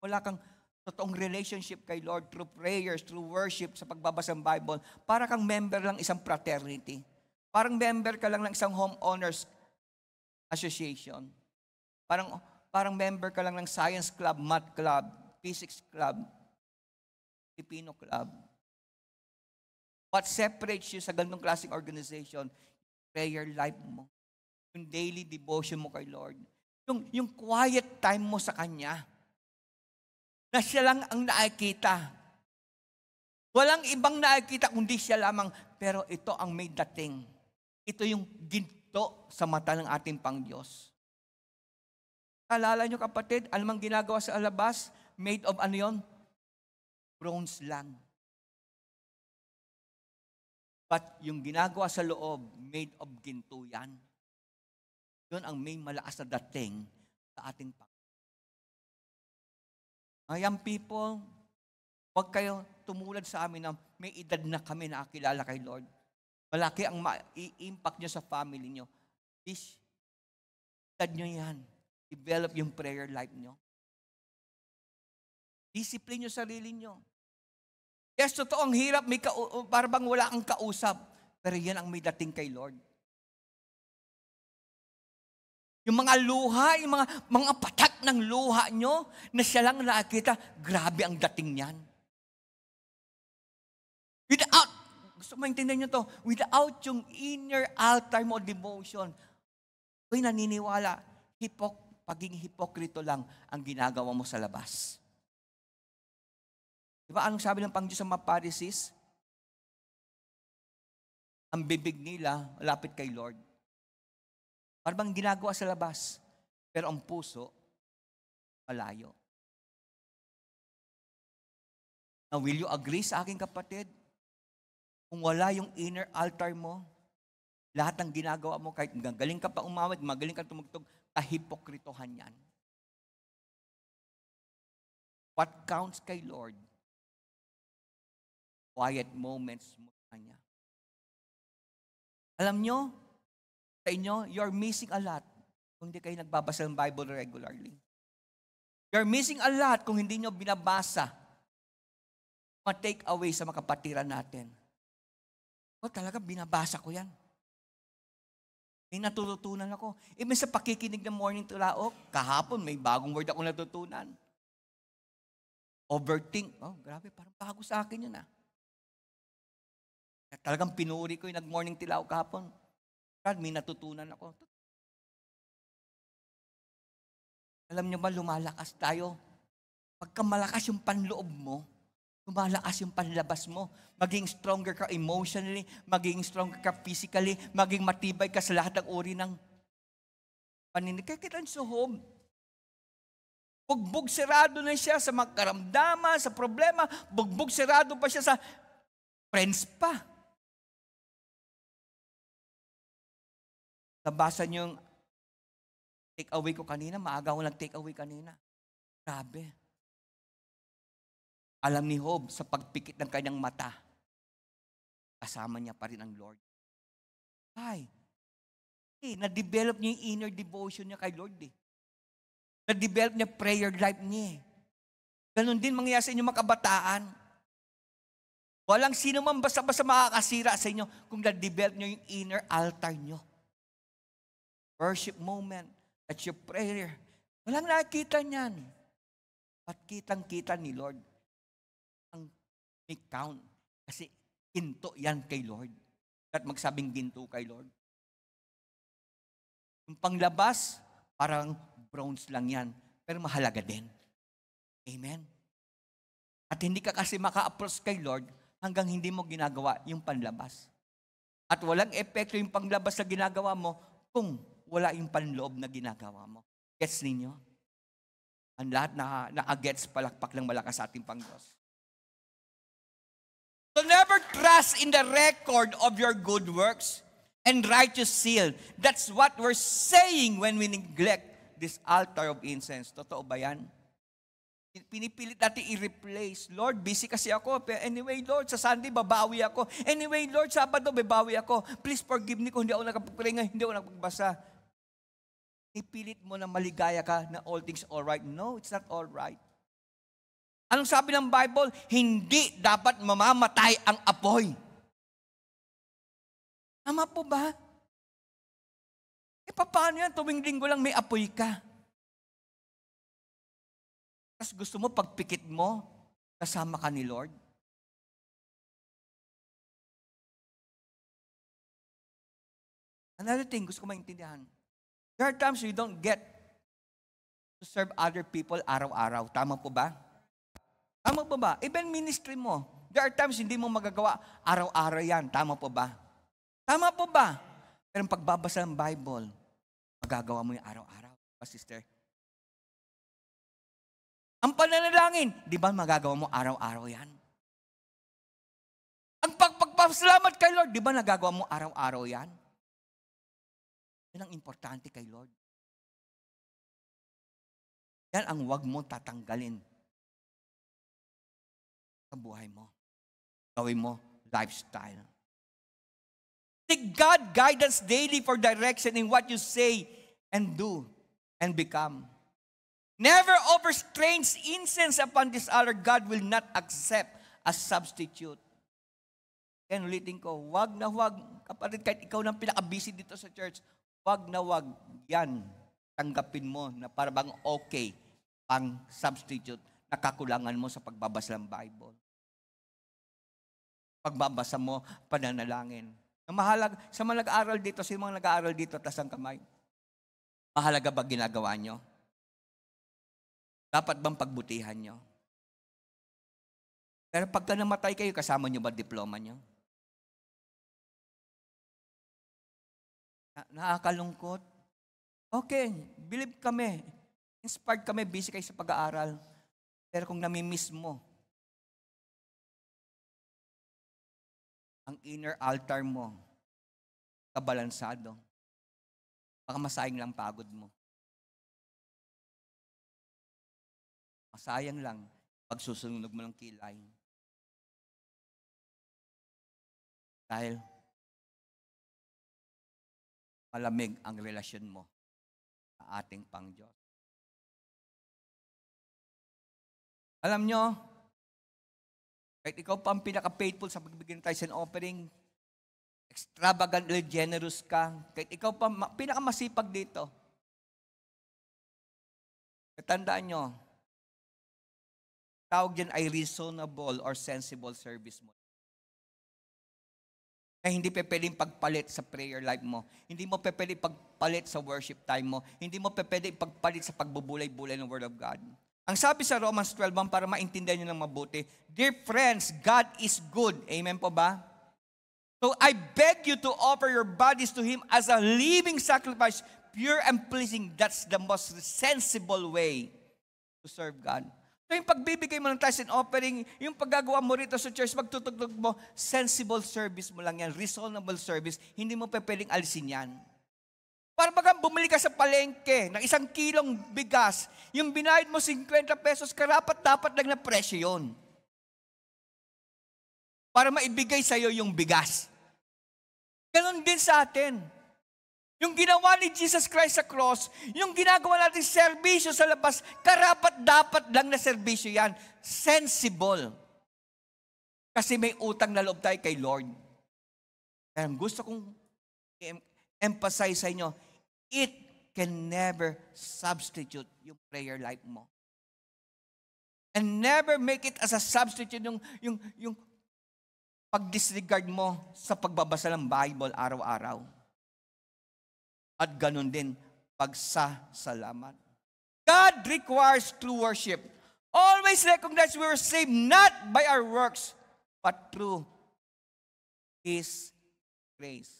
Wala kang totoong relationship kay Lord through prayers, through worship, sa pagbabasa ng Bible. Para kang member lang isang fraternity. Parang member ka lang ng isang homeowners association. Parang member ka lang ng science club, math club, physics club, Filipino club. What separates you sa ganitong klaseng organization? Prayer life mo. Yung daily devotion mo kay Lord. Yung quiet time mo sa Kanya. Na siya lang ang nakikita. Walang ibang nakikita kundi siya lamang. Pero ito ang may dating. Ito yung ginto sa mata ng ating Pang-Diyos. Alala nyo kapatid, alamang ginagawa sa alabas, made of ano yun? Bronze lang. But yung ginagawa sa loob, made of ginto yan. Yun ang may malakas na dating sa ating Panginoon. Young people, huwag kayo tumulad sa amin na may edad na kami na kilala kay Lord. Malaki ang i-impact nyo sa family nyo. Please, edad nyo yan. Develop yung prayer life nyo. Discipline nyo sarili nyo. Yes, totoo, ang hirap. Para bang wala kang kausap. Pero yan ang may dating kay Lord. Yung mga luha, yung mga patak ng luha nyo, na siya lang nakakita, grabe ang dating niyan. Gusto mo maintindihan nyo to, without yung inner altar mo devotion, ako'y naniniwala, pagiging hipokrito lang ang ginagawa mo sa labas. Di ba anong sabi ng Panginoon sa mga Pharisees? Ang bibig nila, lapit kay Lord. Parang ginagawa sa labas. Pero ang puso, malayo. Now, will you agree sa aking kapatid? Kung wala yung inner altar mo, lahat ng ginagawa mo, kahit magaling ka pa umawit, magaling ka tumugtog, kahipokritohan yan. What counts kay Lord? Quiet moments mo sa Kanya. Alam nyo, sa inyo, you're missing a lot kung hindi kayo nagbabasa ng Bible regularly. You're missing a lot kung hindi nyo binabasa mga take away sa mga kapatiran natin. Talaga, binabasa ko yan. May natututunan ako. Even sa pakikinig ng morning tulaok, kahapon may bagong word ako natutunan. Overthink. Grabe, parang bago sa akin yun . Talagang pinuri ko yung nag-morning tulaok kahapon. May natutunan ako. Alam niyo ba, lumalakas tayo. Pagka malakas yung panloob mo, lumalakas yung panlabas mo. Maging stronger ka emotionally, maging stronger ka physically, maging matibay ka sa lahat ng uri ng paninig. Kaya kita sa home. Bugbog serado na siya sa mga karamdaman, sa problema. Bugbog serado pa siya sa friends pa. Nabasa niyo yung take away ko kanina, maaga ko nag-take away kanina. Grabe. Alam ni Job, sa pagpikit ng kanyang mata, kasama niya pa rin ang Lord. Ay, na-develop niya yung inner devotion niya kay Lord . Na-develop niya prayer life niya . Ganon din mangyayari sa inyo mga kabataan. Walang sino man basta-basta makakasira sa inyo kung na-develop niyo yung inner altar niyo. Worship moment, at your prayer. Walang nakikita niyan. At kitang-kita ni Lord ang may count. Kasi ginto yan kay Lord. At magsabing ginto kay Lord. Yung panglabas, parang bronze lang yan. Pero mahalaga din. Amen? At hindi ka kasi maka-approach kay Lord hanggang hindi mo ginagawa yung panlabas. At walang epekto yung panglabas na ginagawa mo kung wala yung panloob na ginagawa mo. Gets ninyo? Ang lahat na-gets palakpak ng malakas sa ating Panginoon. So never trust in the record of your good works and righteous seal. That's what we're saying when we neglect this altar of incense. Totoo ba yan? Pinipilit natin i-replace. Lord, busy kasi ako. Anyway, Lord, sa Sunday, babawi ako. Anyway, Lord, Sabado, babawi ako. Please forgive me kung hindi ako nakapagparinga, hindi ako nakapagbasa. Ipilit mo na maligaya ka na all things all right. No, it's not all right. Anong sabi ng Bible? Hindi dapat mamamatay ang apoy. Tama po ba? Paano yan? Tuwing linggo lang may apoy ka. Tapos gusto mo, pagpikit mo, kasama ka ni Lord. Another thing, gusto ko maintindihan. There are times you don't get to serve other people araw-araw. Tama po ba? Tama po ba? Even ministry mo, there are times hindi mo magagawa araw-araw yan. Tama po ba? Tama po ba? Pero pagbabasa ng Bible, magagawa mo yung araw-araw. Sister. Ang pananalangin, di ba magagawa mo araw-araw yan? Ang pagpapasalamat kay Lord, di ba nagagawa mo araw-araw yan? Yan ang importante kay Lord. Yan ang wag mo tatanggalin sa buhay mo. Gawin mo lifestyle. Seek God guidance daily for direction in what you say and do and become. Never overstrain incense upon this altar. God will not accept as substitute. Yan, ulitin ko, wag na wag, kapatid, kahit ikaw nang pinaka-busy dito sa church, wag na wag yan, tanggapin mo na parang okay pang substitute na kakulangan mo sa pagbabasa ng Bible. Pagbabasa mo, pananalangin. Mahalaga, sa mga nag-aaral dito, sa mga nag-aaral dito, taas ang kamay. Mahalaga ba ginagawa nyo? Dapat bang pagbutihan nyo? Pero pagka namatay kayo, kasama nyo ba diploma nyo? Nakakalungkot. Okay, believe kami. Inspired kami, busy kayo sa pag-aaral. Pero kung namimiss mo, ang inner altar mo, kabalansado, baka masayang lang pagod mo. Masayang lang pag susunog mo ng kilay. Dahil malamig ang relasyon mo sa ating Pangdiyos. Alam nyo, kahit ikaw pa ang pinaka-faithful sa pagbibigay ng tithes and offering, extravagantly generous ka, kahit ikaw pa pinaka-masipag dito, tandaan nyo, tawag dyan ay reasonable or sensible service mo. Na hindi pwedeng pagpalit sa prayer life mo. Hindi mo pwedeng pagpalit sa worship time mo. Hindi mo pwedeng pagpalit sa pagbubulay-bulay ng Word of God. Ang sabi sa Romans 12, para maintindihan nyo ng mabuti, Dear friends, God is good. Amen po ba? So I beg you to offer your bodies to Him as a living sacrifice, pure and pleasing. That's the most sensible way to serve God. So yung pagbibigay mo ng tithes and offering, yung paggagawa mo rito sa church, magtutugtog mo, sensible service mo lang yan, reasonable service, hindi mo pwedeng alisin yan. Para bagang bumili ka sa palengke ng 1 kilong bigas, yung binayad mo 50 pesos, karapat-dapat lang na presyo yun. Para maibigay sa'yo yung bigas. Ganon din sa atin. Yung ginawa ni Jesus Christ sa cross, yung ginagawa natin serbisyo sa labas, karapat-dapat lang na serbisyo yan. Sensible. Kasi may utang na loob tayo kay Lord. Kaya gusto kong emphasize sa inyo, it can never substitute yung prayer life mo. And never make it as a substitute yung pag-disregard mo sa pagbabasa ng Bible araw-araw. At ganun din, pagsasalamat. God requires true worship. Always recognize we were saved not by our works, but through His grace.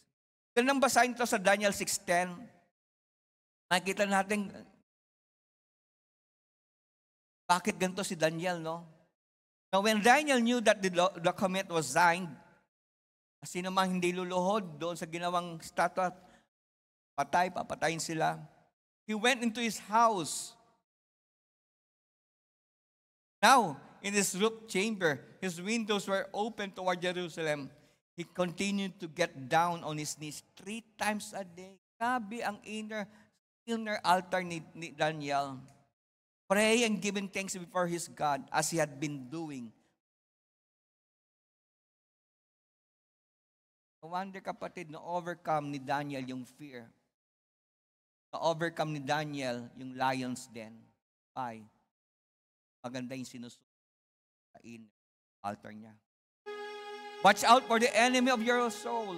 Ganun basahin ito sa Daniel 6:10. Nakikita natin, bakit ganito si Daniel, no? Now when Daniel knew that the comet was signed, sino mang hindi luluhod doon sa ginawang statue, papatayin sila. He went into his house. Now, in his roof chamber, his windows were open toward Jerusalem. He continued to get down on his knees 3 times a day. Grabe ang inner altar ni Daniel. Pray and giving thanks before his God as he had been doing. No wonder, kapatid, na-overcome ni Daniel yung fear. Na-overcome ni Daniel yung lion's den. Why? Maganda yung sinusunod sa inner altar niya. Watch out for the enemy of your soul.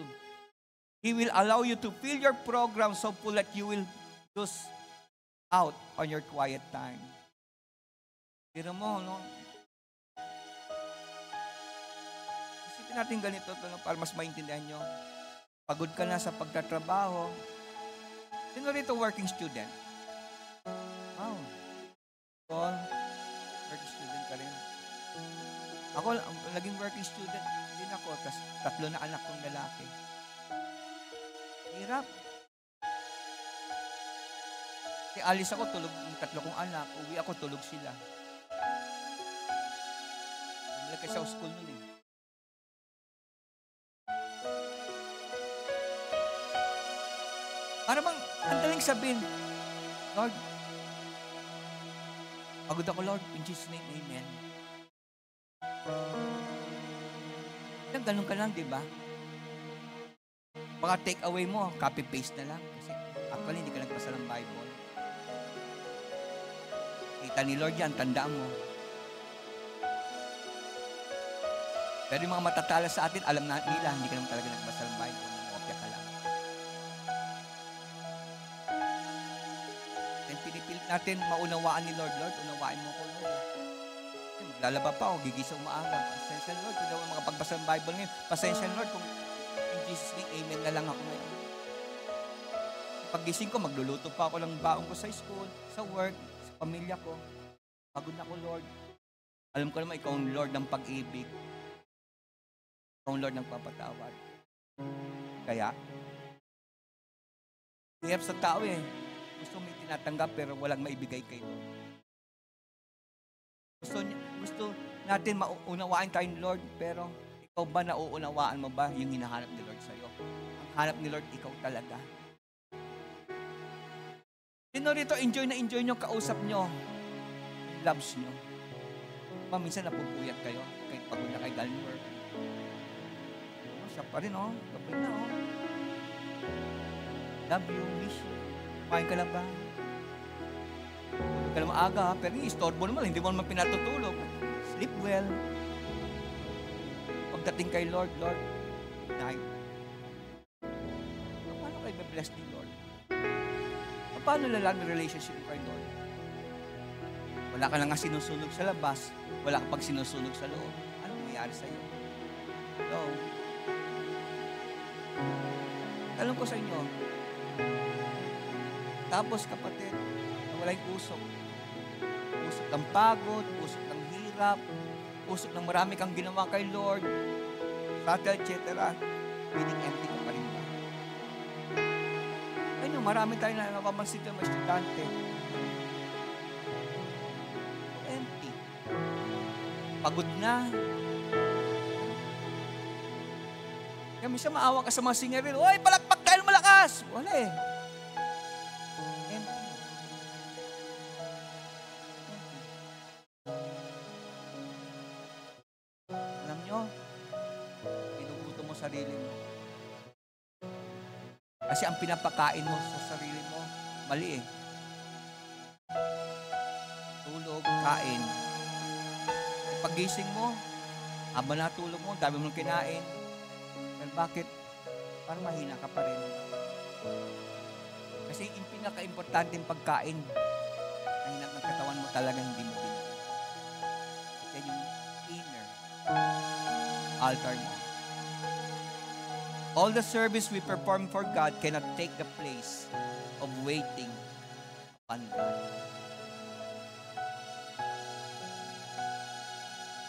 He will allow you to fill your program so full that you will lose out on your quiet time. Pero mo, no? Isipin natin ganito para mas maintindihan nyo. Pagod ka na sa pagtatrabaho. Sino rito working student? Wow. Paul, working student ka rin. Ako, naging working student din ako. Tapos 3 na anak kong lalaki. Hirap. Kasi alis ako, tulog yung 3 kong anak. Uwi ako, tulog sila. Bumalik kasi ako school nun eh. Para bang, ang daling sabihin, Lord, pagod ako, Lord, in Jesus' name, amen. Ganun ka lang, di ba? Baka take away mo, copy-paste na lang. Kasi actually, hindi ka nagbasa ng Bible. Kita ni Lord yan, tandaan mo. Pero yung mga matatala sa atin, alam na nila, hindi ka naman talaga nagbasa ng Bible. Kopya ka lang. And pinipilit natin maunawaan ni Lord. Lord, unawain mo ko, Lord. Maglalaba pa ako, gigising umaga. Pasensya Lord, kung daw makapagbasa ng Bible ngayon. Pasensya Lord, kung in Jesus name, amen na lang ako ngayon. Paggising ko, magluluto pa ako ng baon ko sa school, sa work, sa pamilya ko. Pagod na ako, Lord. Alam ko naman, ikaw ang Lord ng pag-ibig. Ikaw ang Lord ng papatawad. Kaya, hirap sa tao eh. Gusto may tinatanggap pero walang maibigay kay Lord. Gusto natin mauunawaan tayo ni Lord, pero ikaw ba nauunawaan mo ba yung hinahanap ni Lord sa'yo? Ang hanap ni Lord, ikaw talaga. Sino rito, enjoy na enjoy nyo, kausap nyo, loves nyo. Minsan napupuyat kayo, kahit pagod na kayo galing work. Siya pa rin, gabi na, love you, miss you. Kumain ka na ba? Huwag ka na maaga, pero istorbo naman, hindi mo naman pinatutulog. Sleep well. Pagdating kay Lord, night. Paano kayo be-bless ni Lord? Paano lalang yung relationship kay Lord? Wala ka lang nga sinusunog sa labas, wala ka pag sinusunog sa loob. Anong mangyayari sa'yo? Hello? Tanong ko sa inyo, tapos kapatid, wala yung usok. Usok ng pagod, usok ng hirap, usok ng marami kang ginawa kay Lord, etc. Feeling empty ka pa rin ba? Ayun, marami tayo na napapansin ng mga estudyante. Empty. Pagod na. Kaya minsan maawa ka sa mga singerin, "Uy, palakpak tayo malakas!" Wala eh. Sarili mo. Kasi ang pinapakain mo sa sarili mo, mali eh. Tulog, kain. Paggising mo, habang natulog mo, dami mong kinain. Pero bakit? Parang mahina ka pa rin. Kasi yung pinaka-importante yung pagkain, ang hinang ng katawan mo talaga hindi mo binigay. Yan yung inner altar mo. All the service we perform for God cannot take the place of waiting upon God.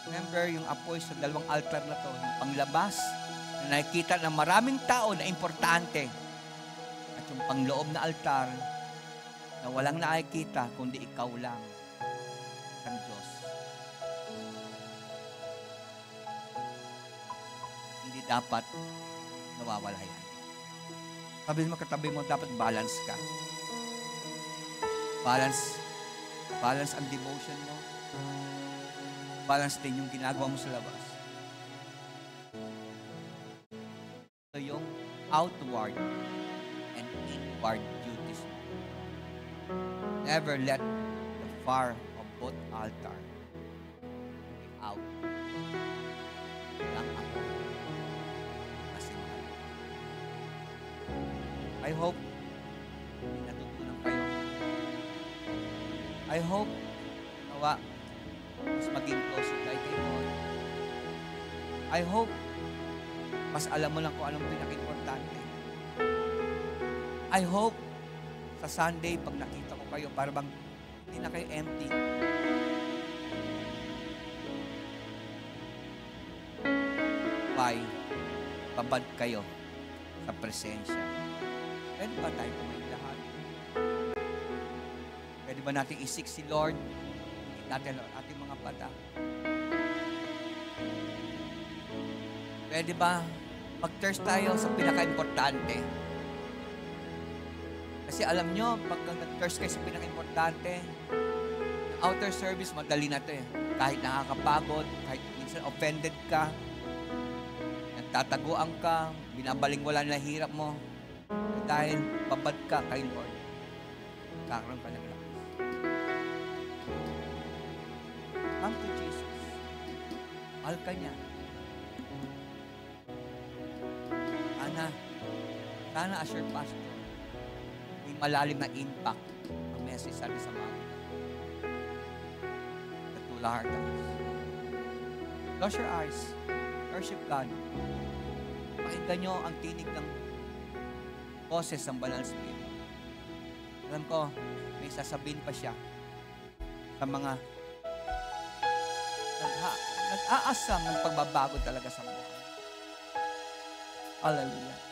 Remember yung apoy sa dalawang altar na to, yung panglabas, na nakikita ng maraming tao na importante, at yung pangloob na altar, na walang nakikita, kundi ikaw lang, ang Diyos. Hindi dapat nawawala yan. Sabi mo katabi mo, dapat balance ka. Balance ang devotion mo. Balance din yung ginagawa mo sa labas. So yung outward and inward duties mo. Never let the fire of both altar be out. Lang ako. I hope natutunan kayo. I hope nawa mas maging close tayo kay Lord. I hope mas alam mo lang kung anong pinaka-importante. I hope sa Sunday pag nakita ko kayo para bang hindi na kayo empty. Why? Babad kayo sa presensya. Pwede ba tayo kumain lahat? Pwede ba natin isik si Lord? Higit natin ang ating mga bata. Pwede ba mag-thirst tayo sa pinaka-importante? Kasi alam nyo, pag nag-thirst kayo sa pinaka-importante, outer service, madali na ito eh. Kahit nakakapagod, kahit minsan offended ka, nagtataguan ka, binabalingwala na hirap mo, dahil babad ka kay Lord, kakaroon ka ng lakas. Come to Jesus. Mahal ka niya. Sana as your pastor, may malalim na impact ang message sa mga. Let's do our heart. Close your eyes. Worship God. Pakinggan nyo ang tinig ng boses ng Banal na Espiritu. Alam ko, may sasabihin pa siya sa mga nag-aasam ng pagbabago talaga sa buhay. Hallelujah.